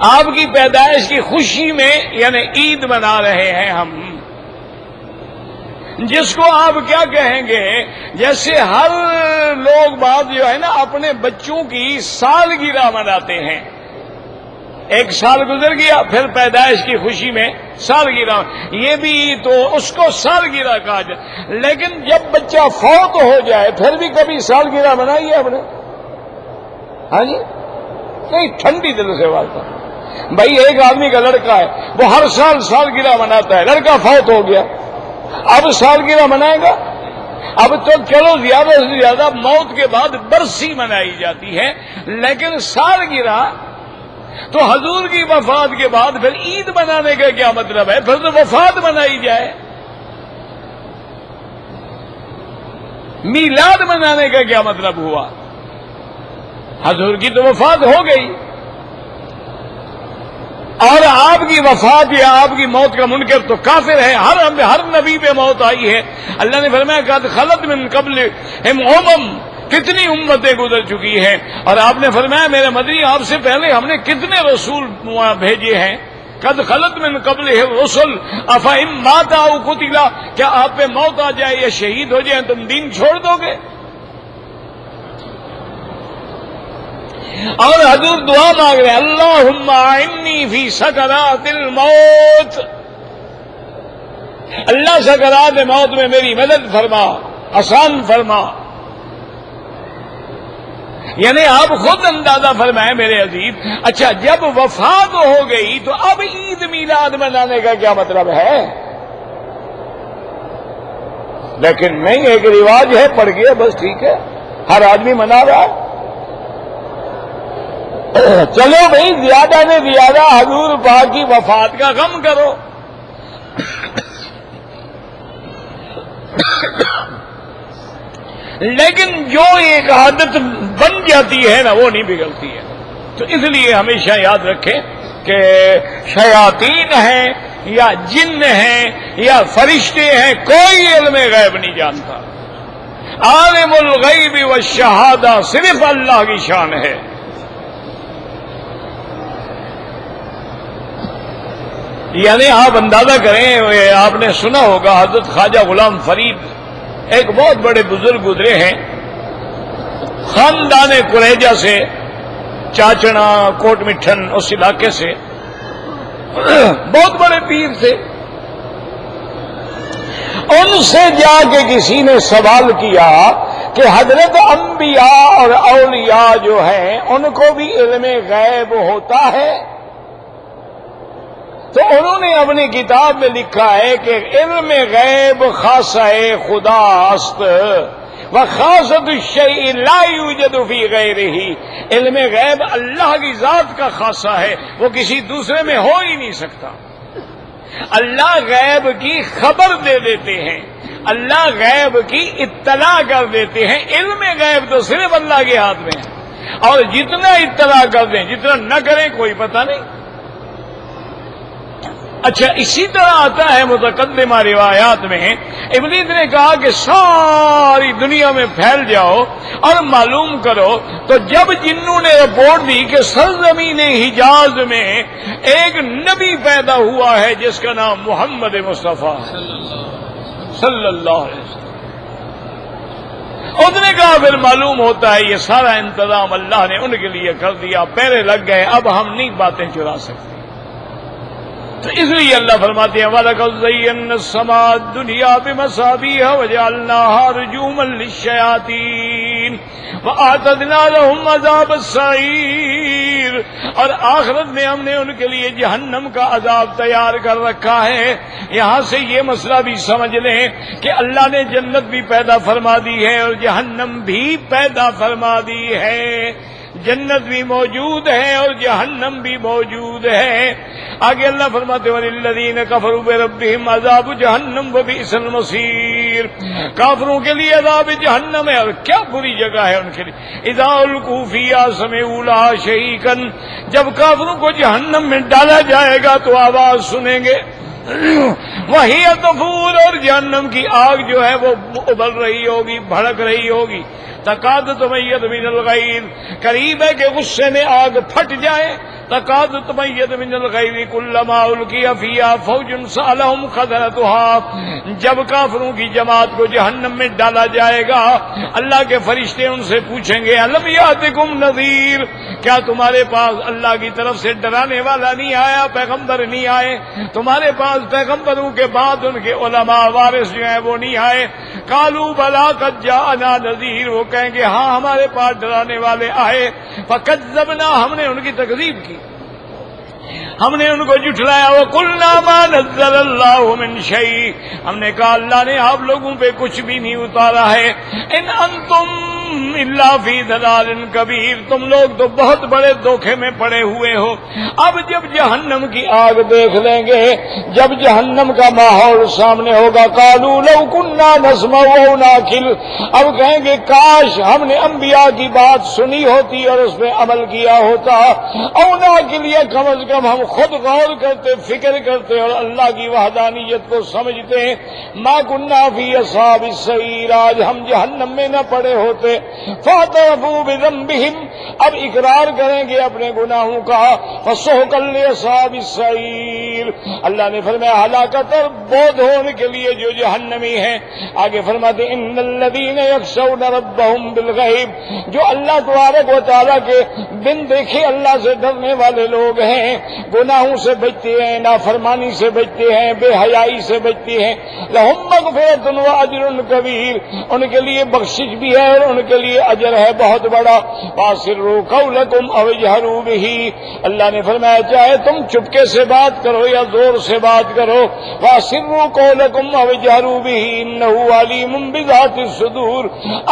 آپ کی پیدائش کی خوشی میں یعنی عید منا رہے ہیں ہم، جس کو آپ کیا کہیں گے؟ جیسے ہر لوگ بات جو ہے نا اپنے بچوں کی سالگرہ مناتے ہیں، ایک سال گزر گیا پھر پیدائش کی خوشی میں سالگرہ، یہ بھی تو اس کو سالگرہ کہا جائے۔ لیکن جب بچہ فوت ہو جائے پھر بھی کبھی سالگرہ منائی ہے ہم نے؟ ہاں جی نہیں، ٹھنڈی دل سے بات کر بھائی، ایک آدمی کا لڑکا ہے وہ ہر سال سالگرہ مناتا ہے، لڑکا فوت ہو گیا اب سالگرہ منائے گا؟ اب تو چلو زیادہ سے زیادہ موت کے بعد برسی منائی جاتی ہے، لیکن سالگرہ تو حضور کی وفات کے بعد پھر عید منانے کا کیا مطلب ہے؟ پھر تو وفات منائی جائے۔ میلاد منانے کا کیا مطلب ہوا؟ حضور کی تو وفات ہو گئی، اور آپ کی وفات یا آپ کی موت کا منکر تو کافر ہے۔ ہر نبی پہ موت آئی ہے۔ اللہ نے فرمایا قد خلت من قبلہم امم، کتنی امتیں گزر چکی ہیں، اور آپ نے فرمایا میرے مدنی آپ سے پہلے ہم نے کتنے رسول بھیجے ہیں۔ قد خلت من قبلہم رسل افئن مات او قتل، کیا آپ پہ موت آ جائے یا شہید ہو جائے تم دین چھوڑ دو گے؟ اور حضور دعا مانگ رہے ہیں اللہم اعنی فی سکرات الموت، اللہ سکرات موت میں میری مدد فرما، آسان فرما۔ یعنی آپ خود اندازہ فرمائیں میرے عزیز۔ اچھا جب وفات ہو گئی تو اب عید میلاد منانے کا کیا مطلب ہے؟ لیکن نہیں، ایک رواج ہے، پڑ گیا بس، ٹھیک ہے، ہر آدمی منا رہا ہے۔ چلو بھائی زیادہ سے زیادہ حضور پاک کی وفات کا غم کرو، لیکن جو ایک عادت بن جاتی ہے نا وہ نہیں بگڑتی ہے۔ تو اس لیے ہمیشہ یاد رکھیں کہ شیاطین ہیں یا جن ہیں یا فرشتے ہیں، کوئی علم غیب نہیں جانتا۔ عالم الغیب والشہادہ صرف اللہ کی شان ہے۔ یعنی آپ اندازہ کریں، آپ نے سنا ہوگا حضرت خواجہ غلام فرید ایک بہت بڑے بزرگ گزرے ہیں، خاندان قریجہ سے، چاچڑا کوٹ مٹھن اس علاقے سے، بہت بڑے پیر تھے۔ ان سے جا کے کسی نے سوال کیا کہ حضرت انبیاء اور اولیاء جو ہیں ان کو بھی علم غیب ہوتا ہے؟ تو انہوں نے اپنی کتاب میں لکھا ہے کہ علم غیب خاصہ خدا است وخاصۃ الشیء لا یوجد فی غیرہ، علم غیب اللہ کی ذات کا خاصہ ہے، وہ کسی دوسرے میں ہو ہی نہیں سکتا۔ اللہ غیب کی خبر دے دیتے ہیں، اللہ غیب کی اطلاع کر دیتے ہیں، علم غیب تو صرف اللہ کے ہاتھ میں ہے، اور جتنا اطلاع کر دیں جتنا نہ کریں کوئی پتہ نہیں۔ اچھا اسی طرح آتا ہے متقدمہ روایات میں، ابلیس نے کہا کہ ساری دنیا میں پھیل جاؤ اور معلوم کرو، تو جب جنوں نے رپورٹ دی کہ سرزمین حجاز میں ایک نبی پیدا ہوا ہے جس کا نام محمد مصطفیٰ صلی اللہ علیہ وسلم، اس نے کہا پھر معلوم ہوتا ہے یہ سارا انتظام اللہ نے ان کے لیے کر دیا، پیرے لگ گئے، اب ہم نہیں باتیں چرا سکتے۔ تو اس لیے اللہ فرماتے ہیں وَلَقَدْ زَيَّنَّا السَّمَاءَ الدُّنْيَا بِمَصَابِيحَ وَجَعَلْنَاهَا رُجُومًا لِلشَّيَاطِينِ وَأَعْتَدْنَا لَهُمْ عَذَابَ السَّعِيرِ۔ اور آخرت میں ہم نے ان کے لیے جہنم کا عذاب تیار کر رکھا ہے۔ یہاں سے یہ مسئلہ بھی سمجھ لیں کہ اللہ نے جنت بھی پیدا فرما دی ہے اور جہنم بھی پیدا فرما دی ہے، جنت بھی موجود ہے اور جہنم بھی موجود ہے۔ آگے اللہ فرماتے ہیں وَلِلَّذِينَ كَفَرُوا بِرَبِّهِمْ عَذَابُ جَهَنَّمَ وَبِئْسَ الْمَصِيرُ، کافروں کے لیے عذاب جہنم ہے اور کیا بری جگہ ہے ان کے لیے۔ اذا القوا فیہا سمعوا لہا شہیقا، جب کافروں کو جہنم میں ڈالا جائے گا تو آواز سنیں گے، وہی تفور، اور جہنم کی آگ جو ہے وہ ابل رہی ہوگی، بھڑک رہی ہوگی۔ تکاد تمیز من الغیظ، قریب ہے کہ غصے میں آگ پھٹ جائے۔ تکاد تمیز من الغیظ کلما القی فیہا فوج سألہم خزنتہا، جب کافروں کی جماعت کو جہنم میں ڈالا جائے گا اللہ کے فرشتے ان سے پوچھیں گے الم یاتکم نذیر، کیا تمہارے پاس اللہ کی طرف سے ڈرانے والا نہیں آیا، پیغمبر نہیں آئے تمہارے پاس، پیغمبروں کے بعد ان کے علماء وارث جو ہیں وہ نہیں آئے؟ قالوا بلا قد جاءنا نذیر، وہ کہیں گے ہاں ہمارے پاس ڈرانے والے آئے، فکذبنا، ہم نے ان کی تکذیب کی، ہم نے ان کو جھٹلایا، وَقُلْنَا مَا نَزَّلَ اللَّهُ مِنْ شَيْءٍ، ہم نے کہا اللہ نے آپ لوگوں پہ کچھ بھی نہیں اتارا ہے، ان انتم الا فی ضلال کبیر، تم لوگ تو بہت بڑے دھوکے میں پڑے ہوئے ہو۔ اب جب جہنم کی آگ دیکھ لیں گے، جب جہنم کا ماحول سامنے ہوگا، قالوا لو کنا نسمع او نعقل، اب کہیں گے کاش ہم نے انبیاء کی بات سنی ہوتی اور اس پہ عمل کیا ہوتا، او نعقل، یا کم از کم ہم خود غور کرتے، فکر کرتے اور اللہ کی وحدانیت کو سمجھتے، ما کنا فی اصحاب السعیر، آج ہم جہنم میں نہ پڑے ہوتے۔ فاعترفوا بذنبہم، اب اقرار کریں گے اپنے گناہوں کا، فسحقا لاصحاب السعیر، اللہ نے فرمایا ہلاکت اور بودھ ہو ان کے لیے جو جہنمی ہیں۔ آگے فرماتے ان الذین یخشون ربہم بالغیب، جو اللہ تبارک و تعالیٰ کے بن دیکھے اللہ سے ڈرنے والے لوگ ہیں، گناہوں سے بچتے ہیں، نافرمانی سے بچتے ہیں، بے حیائی سے بچتے ہیں، لہم مغفرۃ و اجر کبیر، ان کے لیے بخشش بھی ہے اور ان کے لیے اجر ہے بہت بڑا۔ واسروا قولکم او اجہروا بہ، اللہ نے فرمایا چاہے تم چپکے سے بات کرو یا زور سے بات کرو، واسروا قولکم او اجہروا بہ انہ علیم بذات الصدور،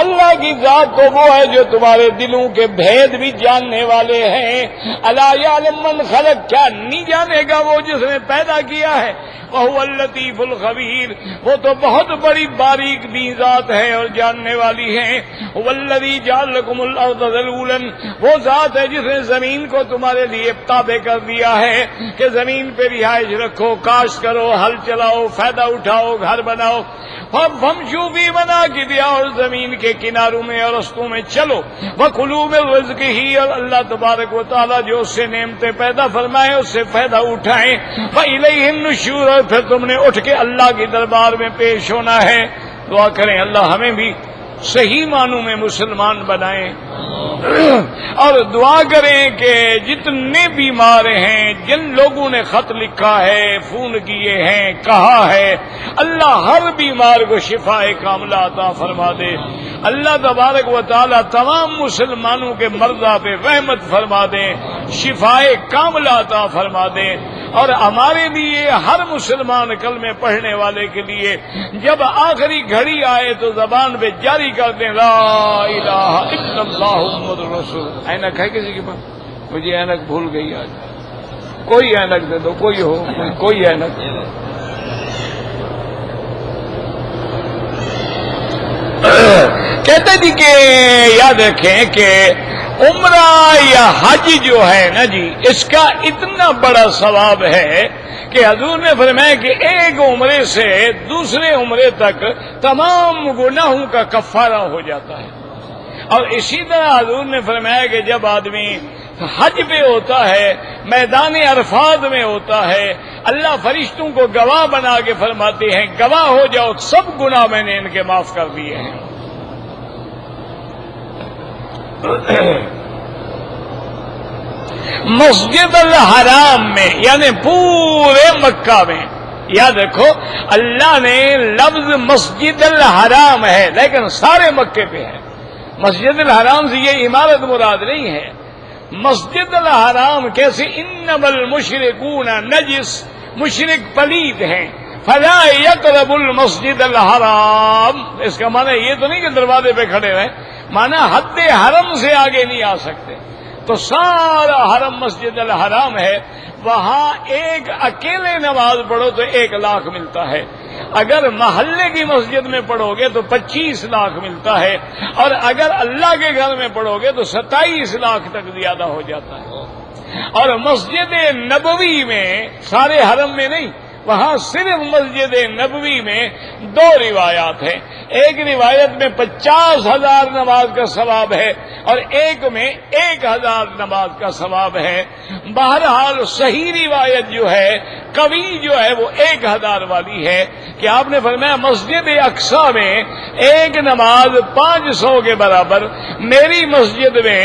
اللہ کی ذات تو وہ ہے جو تمہارے دلوں کے بھید بھی جاننے والے ہیں۔ الا یعلم من خلق، کیا نہیں جانے گا وہ جس نے پیدا کیا ہے، وہو اللطیف الخبیر، وہ تو بہت بڑی باریک بین ذات ہے اور جاننے والی ہے۔ والذی جعل لکم الارض ذلولا، وہ ذات ہے جس نے زمین کو تمہارے لیے تابع کر دیا ہے کہ زمین پہ رہائش رکھو، کاشت کرو، ہل چلاؤ، فائدہ اٹھاؤ، گھر بناؤ، فامشوا فی مناکبہا، اور زمین کے کناروں میں اور رستوں میں چلو، وکلوا من رزقہ، اور اللہ تبارک و تعالیٰ جو اس سے نعمتیں پیدا فرمائے اس سے فائدہ اٹھائیں، وإلیہ النشور، اور پھر تم نے اٹھ کے اللہ کے دربار میں پیش ہونا ہے۔ دعا کریں اللہ ہمیں بھی صحیح معنوں میں مسلمان بنائیں، اور دعا کریں کہ جتنے بیمار ہیں، جن لوگوں نے خط لکھا ہے، فون کیے ہیں، کہا ہے، اللہ ہر بیمار کو شفا کاملہ عطا فرما دے۔ اللہ تبارک و تعالی تمام مسلمانوں کے مرضى پہ رحمت فرما دے، شفا کاملہ عطا فرما دے، اور ہمارے لیے ہر مسلمان کلمے پڑھنے والے کے لیے جب آخری گھڑی آئے تو زبان پہ جاری کر دیں لا الہ الا اللہ محمد رسول۔ اینک ہے کسی کے پاس؟ مجھے اینک بھول گئی آج، کوئی اینک دے دو، کوئی ہو کوئی اینک۔ کہتے جی کہ یاد رکھیں کہ عمرہ یا حج جو ہے نا جی، اس کا اتنا بڑا ثواب ہے کہ حضور نے فرمایا کہ ایک عمرے سے دوسرے عمرے تک تمام گناہوں کا کفارہ ہو جاتا ہے۔ اور اسی طرح حضور نے فرمایا کہ جب آدمی حج پہ ہوتا ہے، میدان عرفات میں ہوتا ہے، اللہ فرشتوں کو گواہ بنا کے فرماتے ہیں گواہ ہو جاؤ سب گناہ میں نے ان کے معاف کر دیے ہیں۔ مسجد الحرام میں یعنی پورے مکہ میں، یاد رکھو اللہ نے لفظ مسجد الحرام ہے لیکن سارے مکے پہ ہے۔ مسجد الحرام سے یہ عمارت مراد نہیں ہے، مسجد الحرام کیسے انما المشرکون نجس، مشرک پلید ہیں، فلا یقرب المسجد الحرام، اس کا معنی یہ تو نہیں کہ دروازے پہ کھڑے رہیں، معنی حد حرم سے آگے نہیں آ سکتے۔ تو سارا حرم مسجد الحرام ہے، وہاں ایک اکیلے نماز پڑھو تو 1 لاکھ ملتا ہے، اگر محلے کی مسجد میں پڑھو گے تو 25 لاکھ ملتا ہے، اور اگر اللہ کے گھر میں پڑھو گے تو 27 لاکھ تک زیادہ ہو جاتا ہے۔ اور مسجد نبوی میں، سارے حرم میں نہیں، وہاں صرف مسجد نبوی میں 2 روایات ہیں، ایک روایت میں 50,000 نماز کا ثواب ہے اور ایک میں 1,000 نماز کا ثواب ہے۔ بہرحال صحیح روایت جو ہے، قوی جو ہے، وہ 1,000 والی ہے کہ آپ نے فرمایا مسجد اقصی میں ایک نماز 500 کے برابر، میری مسجد میں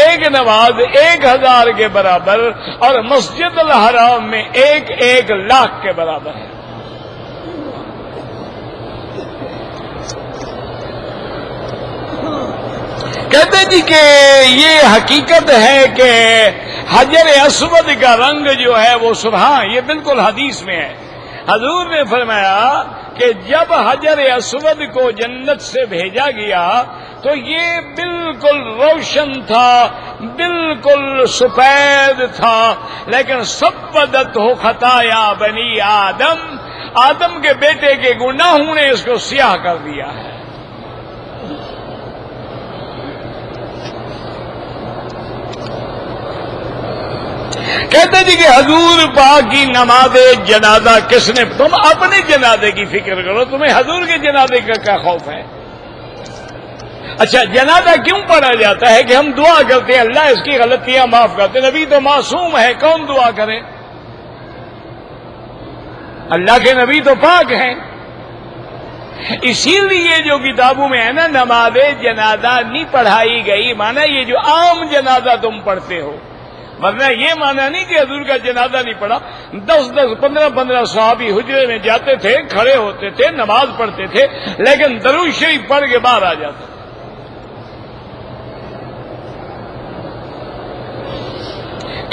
ایک نماز 1,000 کے برابر، اور مسجد الحرام میں 1 لاکھ کے برابر ہے۔ کہتے جی کہ یہ حقیقت ہے کہ حجر اسود کا رنگ جو ہے وہ سبحان، یہ بالکل حدیث میں ہے، حضور نے فرمایا کہ جب حجر اسود کو جنت سے بھیجا گیا تو یہ بالکل روشن تھا، بالکل سفید تھا، لیکن سبدت ہو خطایا بنی آدم، آدم کے بیٹے کے گناہوں نے اس کو سیاہ کر دیا ہے۔ کہتے جی کہ حضور پاک کی نماز جنازہ کس نے، تم اپنے جنازے کی فکر کرو، تمہیں حضور کے جنازے کا کیا خوف ہے؟ اچھا جنازہ کیوں پڑھا جاتا ہے کہ ہم دعا کرتے ہیں اللہ اس کی غلطیاں معاف کرتے، نبی تو معصوم ہے، کون دعا کرے؟ اللہ کے نبی تو پاک ہیں۔ اسی لیے جو کتابوں میں ہے نا نماز جنازہ نہیں پڑھائی گئی، مانا یہ جو عام جنازہ تم پڑھتے ہو، ورنہ یہ مانا نہیں کہ حضور کا جنازہ نہیں پڑھا۔ 10 15 صحابی حجرے میں جاتے تھے، کھڑے ہوتے تھے، نماز پڑھتے تھے، لیکن درود شریف پڑھ کے باہر آ جاتے تھے۔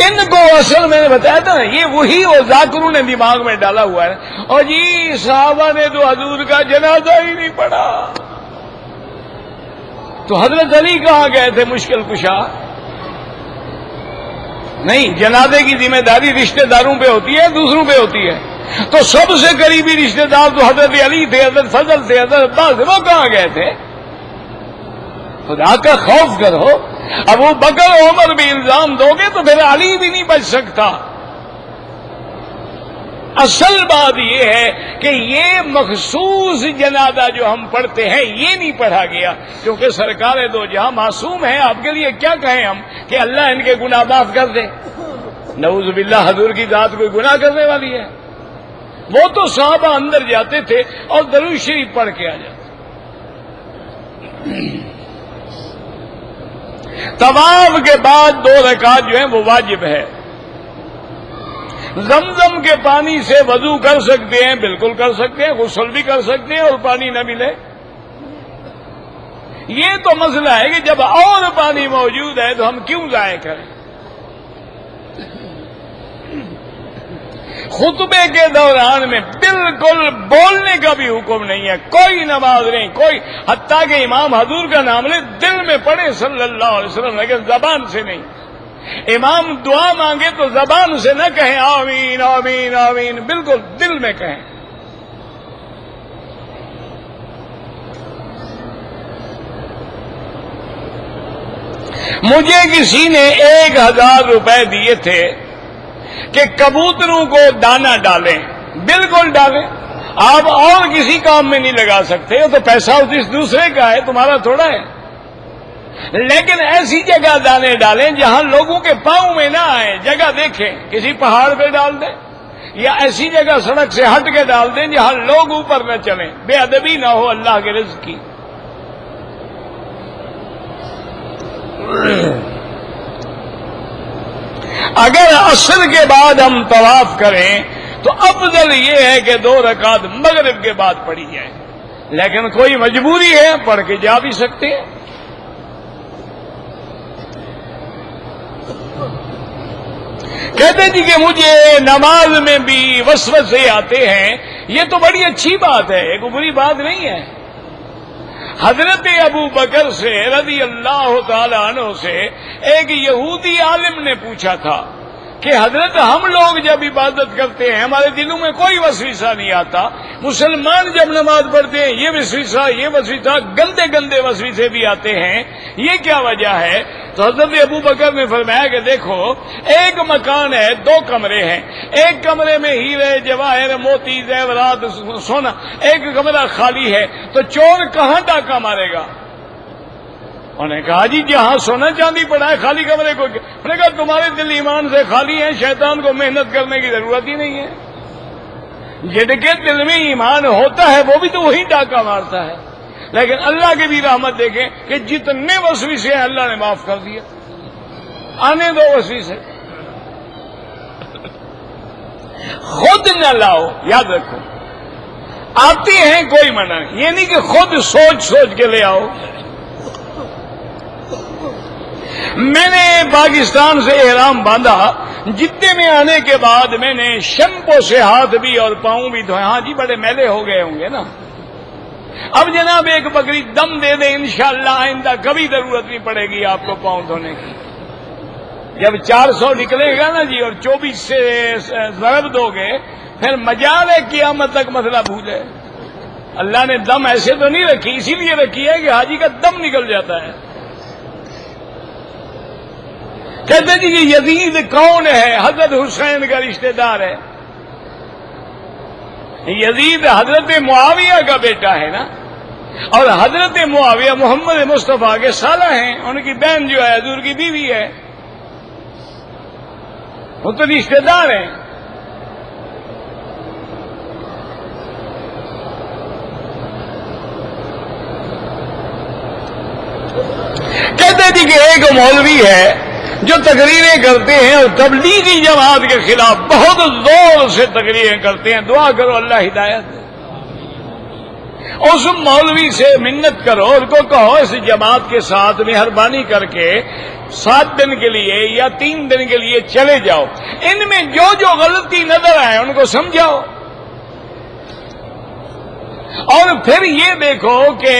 ان کو اصل میں نے بتایا تھا نا، یہ وہی وہ ذاکروں نے دماغ میں ڈالا ہوا ہے، اور جی صحابہ نے تو حضور کا جنازہ ہی نہیں پڑھا، تو حضرت علی کہاں گئے تھے مشکل کشا؟ نہیں، جنازے کی ذمہ داری رشتہ داروں پہ ہوتی ہے، دوسروں پہ ہوتی ہے، تو سب سے قریبی رشتہ دار تو حضرت علی تھے، حضرت فضل تھے، حضرت عباس، وہ کہاں گئے تھے؟ خدا کا خوف کرو، ابو بکر عمر بھی الزام دو گے تو پھر علی بھی نہیں بچ سکتا۔ اصل بات یہ ہے کہ یہ مخصوص جنازہ جو ہم پڑھتے ہیں یہ نہیں پڑھا گیا، کیونکہ سرکار دو جہاں معصوم ہیں، آپ کے لیے کیا کہیں ہم کہ اللہ ان کے گناہ معاف کر دے؟ نعوذ باللہ، حضور کی ذات کوئی گناہ کرنے والی ہے؟ وہ تو صحابہ اندر جاتے تھے اور درود شریف پڑھ کے آ جاتے۔ طواف کے بعد 2 رکعت جو ہیں وہ واجب ہے۔ زمزم کے پانی سے وضو کر سکتے ہیں، بالکل کر سکتے ہیں، غسل بھی کر سکتے ہیں، اور پانی نہ ملے یہ تو مسئلہ ہے کہ جب اور پانی موجود ہے تو ہم کیوں ضائع کریں؟ خطبے کے دوران میں بالکل بولنے کا بھی حکم نہیں ہے، کوئی نماز نہیں، کوئی، حتیٰ کہ امام حضور کا نام لے دل میں پڑھے صلی اللہ علیہ وسلم، لیکن زبان سے نہیں۔ امام دعا مانگے تو زبان سے نہ کہیں آمین آمین آمین، بالکل دل میں کہیں۔ مجھے کسی نے 1,000 روپے دیے تھے کہ کبوتروں کو دانہ ڈالیں، بالکل ڈالیں، آپ اور کسی کام میں نہیں لگا سکتے، تو پیسہ اس دوسرے کا ہے، تمہارا تھوڑا ہے، لیکن ایسی جگہ دانے ڈالیں جہاں لوگوں کے پاؤں میں نہ آئے، جگہ دیکھیں، کسی پہاڑ پہ ڈال دیں یا ایسی جگہ سڑک سے ہٹ کے ڈال دیں جہاں لوگ اوپر نہ چلیں، بے ادبی نہ ہو اللہ کے رزق کی۔ اگر عصر کے بعد ہم طواف کریں تو افضل یہ ہے کہ 2 رکعت مغرب کے بعد پڑھی جائے، لیکن کوئی مجبوری ہے پڑھ کے جا بھی سکتے ہیں۔ کہتے جی کہ مجھے نماز میں بھی وسوسے آتے ہیں، یہ تو بڑی اچھی بات ہے، کوئی بری بات نہیں ہے۔ حضرت ابو بکر سے رضی اللہ تعالی عنہ سے ایک یہودی عالم نے پوچھا تھا کہ حضرت ہم لوگ جب عبادت کرتے ہیں ہمارے دلوں میں کوئی وسوسہ نہیں آتا، مسلمان جب نماز پڑھتے ہیں یہ وسوسہ گندے گندے وسوسے بھی آتے ہیں، یہ کیا وجہ ہے؟ تو حضرت ابو بکر نے فرمایا کہ دیکھو، ایک مکان ہے، 2 کمرے ہیں، ایک کمرے میں ہیرے جواہر موتی زیورات سونا، ایک کمرہ خالی ہے، تو چور کہاں ڈاکہ مارے گا؟ انہوں نے کہا جی جہاں سونا چاندی پڑا ہے خالی کمرے کو، انہوں نے کہا تمہارے دل ایمان سے خالی ہیں، شیطان کو محنت کرنے کی ضرورت ہی نہیں ہے، جن کے دل میں ایمان ہوتا ہے وہ بھی تو وہی ڈاکہ مارتا ہے۔ لیکن اللہ کی بھی رحمت دیکھیں کہ جتنے وسوسے ہیں اللہ نے معاف کر دیا، آنے دو وسوسے، خود نہ لاؤ، یاد رکھو آتی ہیں کوئی منع نہیں، یہ نہیں کہ خود سوچ سوچ کے لے آؤ۔ میں نے پاکستان سے احرام باندھا، جتنے میں آنے کے بعد میں نے شیمپو سے ہاتھ بھی اور پاؤں بھی دھوئے، ہاں جی بڑے میلے ہو گئے ہوں گے نا، اب جناب ایک بکری دم دے دیں انشاءاللہ آئندہ کبھی ضرورت نہیں پڑے گی آپ کو پاؤں دھونے کی۔ جب 400 نکلے گا نا جی اور 24 سے ضرب دو گے پھر مجال ہے قیامت تک مسئلہ بھولے۔ اللہ نے دم ایسے تو نہیں رکھی، اسی لیے رکھی ہے کہ حاجی کا دم نکل جاتا ہے۔ کہتے جی کہ یزید کون ہے؟ حضرت حسین کا رشتہ دار ہے۔ یزید حضرت معاویہ کا بیٹا ہے نا، اور حضرت معاویہ محمد مصطفیٰ کے سالہ ہیں، ان کی بہن جو ہے حضور کی بیوی ہے، وہ تو رشتہ دار ہیں۔ کہتے جی کہ ایک مولوی ہے جو تقریریں کرتے ہیں اور تبلیغی جماعت کے خلاف بہت زور سے تقریریں کرتے ہیں، دعا کرو اللہ ہدایت دے۔ اس مولوی سے منت کرو، ان کو کہو اس جماعت کے ساتھ مہربانی کر کے 7 دن کے لیے یا 3 دن کے لیے چلے جاؤ، ان میں جو جو غلطی نظر آئے ان کو سمجھاؤ، اور پھر یہ دیکھو کہ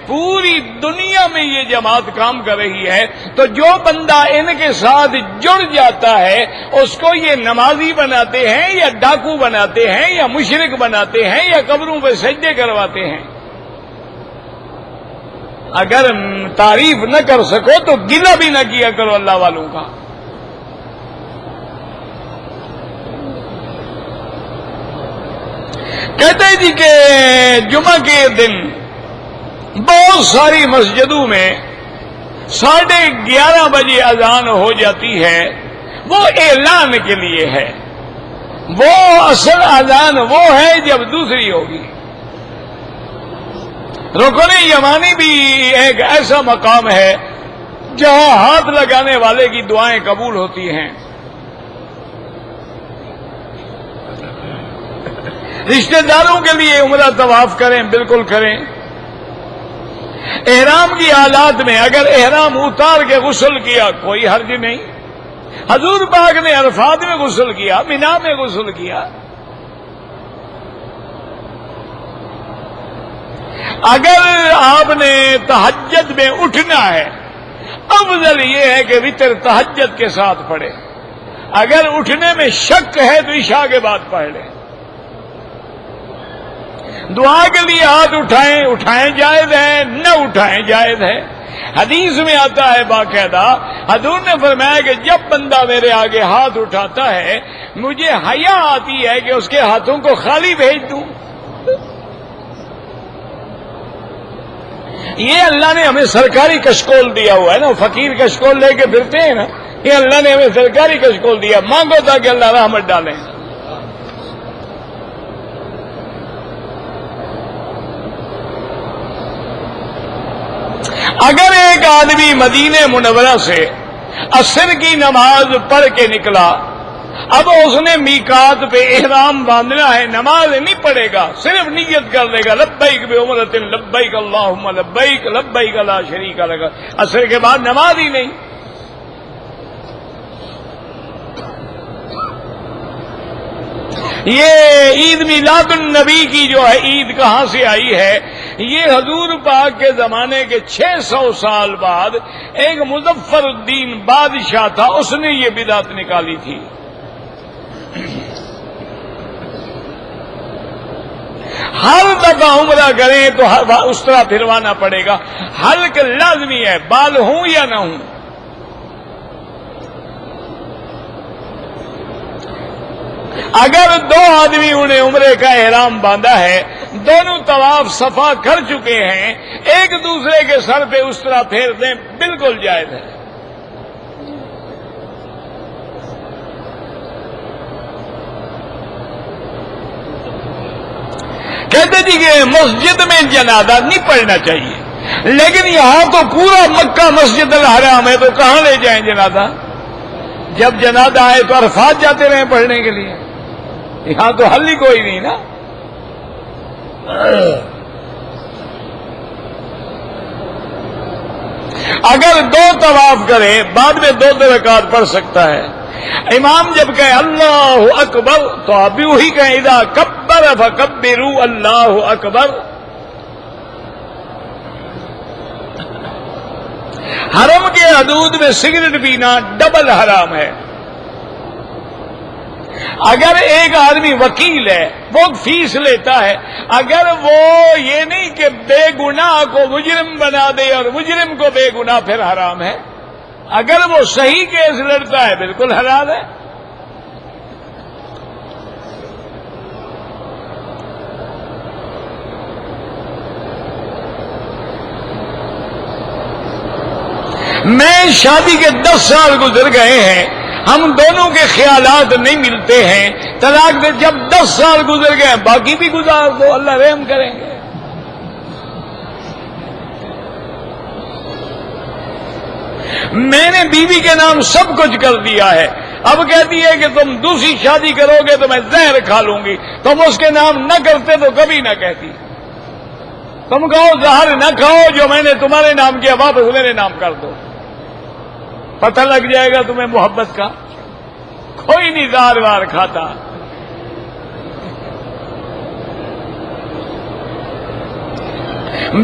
پوری دنیا میں یہ جماعت کام کر رہی ہے، تو جو بندہ ان کے ساتھ جڑ جاتا ہے اس کو یہ نمازی بناتے ہیں یا ڈاکو بناتے ہیں یا مشرک بناتے ہیں یا قبروں پہ سجدے کرواتے ہیں۔ اگر تعریف نہ کر سکو تو گلہ بھی نہ کیا کرو اللہ والوں کا۔ کہتے ہیں جی کہ جمعہ کے دن بہت ساری مسجدوں میں 11:30 بجے اذان ہو جاتی ہے، وہ اعلان کے لیے ہے، وہ اصل اذان وہ ہے جب دوسری ہوگی۔ رکن یمانی بھی ایک ایسا مقام ہے جہاں ہاتھ لگانے والے کی دعائیں قبول ہوتی ہیں۔ رشتہ داروں کے لیے عمرہ طواف کریں، بالکل کریں۔ احرام کی حالات میں اگر احرام اتار کے غسل کیا کوئی حرج نہیں، حضور پاک نے عرفات میں غسل کیا، مینا میں غسل کیا۔ اگر آپ نے تہجد میں اٹھنا ہے، افضل یہ ہے کہ وتر تہجد کے ساتھ پڑھے، اگر اٹھنے میں شک ہے تو عشاء کے بعد پڑھ لیں۔ دعا کے لیے ہاتھ اٹھائیں جائز ہے، نہ اٹھائیں جائز ہے۔ حدیث میں آتا ہے باقاعدہ، حضور نے فرمایا کہ جب بندہ میرے آگے ہاتھ اٹھاتا ہے مجھے حیا آتی ہے کہ اس کے ہاتھوں کو خالی بھیج دوں۔ یہ اللہ نے ہمیں سرکاری کشکول دیا ہوا ہے نا، فقیر کشکول لے کے پھرتے ہیں نا، یہ اللہ نے ہمیں سرکاری کشکول دیا، مانگو تاکہ اللہ رحمت ڈالیں۔ اگر ایک آدمی مدینہ منورہ سے عصر کی نماز پڑھ کے نکلا، اب اس نے میقات پہ احرام باندھنا ہے، نماز نہیں پڑھے گا، صرف نیت کر لے گا لبیک بعمرۃ لبیک اللہم لبیک لبیک لا شریک لک، عصر کے بعد نماز ہی نہیں۔ یہ عید میلاد النبی کی جو ہے عید کہاں سے آئی ہے؟ یہ حضور پاک کے زمانے کے 600 سال بعد ایک مظفر الدین بادشاہ تھا، اس نے یہ بدعت نکالی تھی۔ ہر دفعہ عمرہ کریں تو اس طرح پھروانا پڑے گا، حلق لازمی ہے، بال ہوں یا نہ ہوں۔ اگر دو آدمی انہیں عمرے کا احرام باندھا ہے، دونوں طواف صفا کر چکے ہیں، ایک دوسرے کے سر پہ اس طرح پھیر دیں، بالکل جائز ہے۔ کہتے جی کہ مسجد میں جنازہ نہیں پڑھنا چاہیے، لیکن یہاں تو پورا مکہ مسجد الحرام ہے، تو کہاں لے جائیں جنازہ؟ جب جنازہ آئے تو عرفات جاتے رہیں پڑھنے کے لیے، یہاں تو حل ہی کوئی نہیں نا۔ اگر دو طواف کرے بعد میں 2 رکعت پڑھ سکتا ہے۔ امام جب کہے اللہ اکبر تو آپ بھی وہی کہیں اذا کبر فکبروا اللہ اکبر۔ حرم کے حدود میں سگریٹ پینا ڈبل حرام ہے۔ اگر ایک آدمی وکیل ہے، وہ فیس لیتا ہے، اگر وہ یہ نہیں کہ بے گناہ کو مجرم بنا دے اور مجرم کو بے گناہ، پھر حرام ہے۔ اگر وہ صحیح کیس لڑتا ہے بالکل حلال ہے۔ میں شادی کے 10 سال گزر گئے ہیں، ہم دونوں کے خیالات نہیں ملتے ہیں، طلاق دے جب 10 سال گزر گئے باقی بھی گزار دو، اللہ رحم کریں گے۔ میں نے بیوی کے نام سب کچھ کر دیا ہے، اب کہتی ہے کہ تم دوسری شادی کرو گے تو میں زہر کھا لوں گی، تم اس کے نام نہ کرتے تو کبھی نہ کہتی۔ تم کہو زہر نہ کھاؤ، جو میں نے تمہارے نام کیا واپس میرے نام کر دو، پتہ لگ جائے گا تمہیں محبت کا۔ کوئی نہیں زہر وار کھاتا۔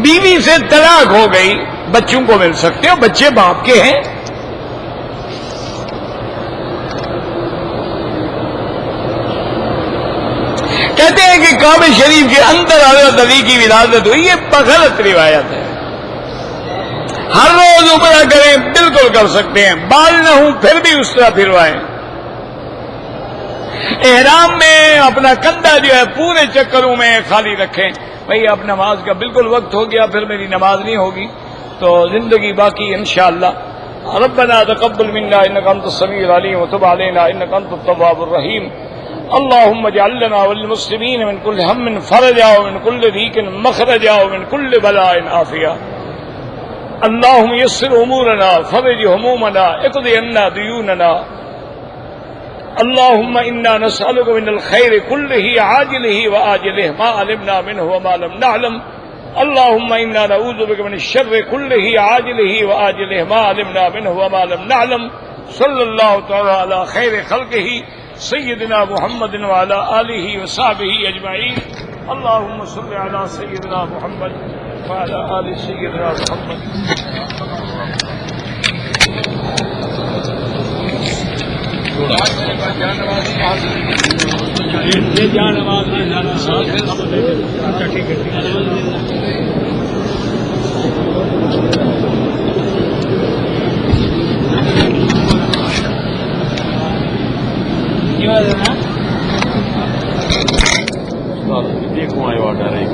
بیوی سے طلاق ہو گئی، بچوں کو مل سکتے ہو، بچے باپ کے ہیں۔ کہتے ہیں کہ کعبہ شریف کے اندر حضرت علی کی ولادت ہوئی، یہ غلط روایت ہے۔ ہر روز عمرہ کریں بالکل کر سکتے ہیں، بال نہ ہوں پھر بھی اس طرح پھروائیں۔ احرام میں اپنا کندھا جو ہے پورے چکروں میں خالی رکھیں، بھئی اب نماز کا بالکل وقت ہو گیا، پھر میری نماز نہیں ہوگی تو زندگی باقی انشاءاللہ۔ ربنا تقبل منا انك انت السميع العليم وتب علينا انك انت التواب الرحيم اللهم اجعل لنا وللمسلمين من كل هم فرجا ومن كل ضيق مخرجا ومن كل بلاء عافية اللهم يسر امورنا فرج همومنا اقض عنا ديوننا اللهم انا نسألك من الخير كله عاجله وآجله ما علمنا منه وما لم نعلم اللهم انا نعوذ بك من الشر كله عاجله وآجله ما علمنا منه وما لم نعلم صلى الله تعالى على خير خلقه سيدنا محمد وعلى آله وصحبه اجمعين اللهم صل على سيدنا محمد وعلى آل سيدنا محمد دیکھو آئے آرڈر ہے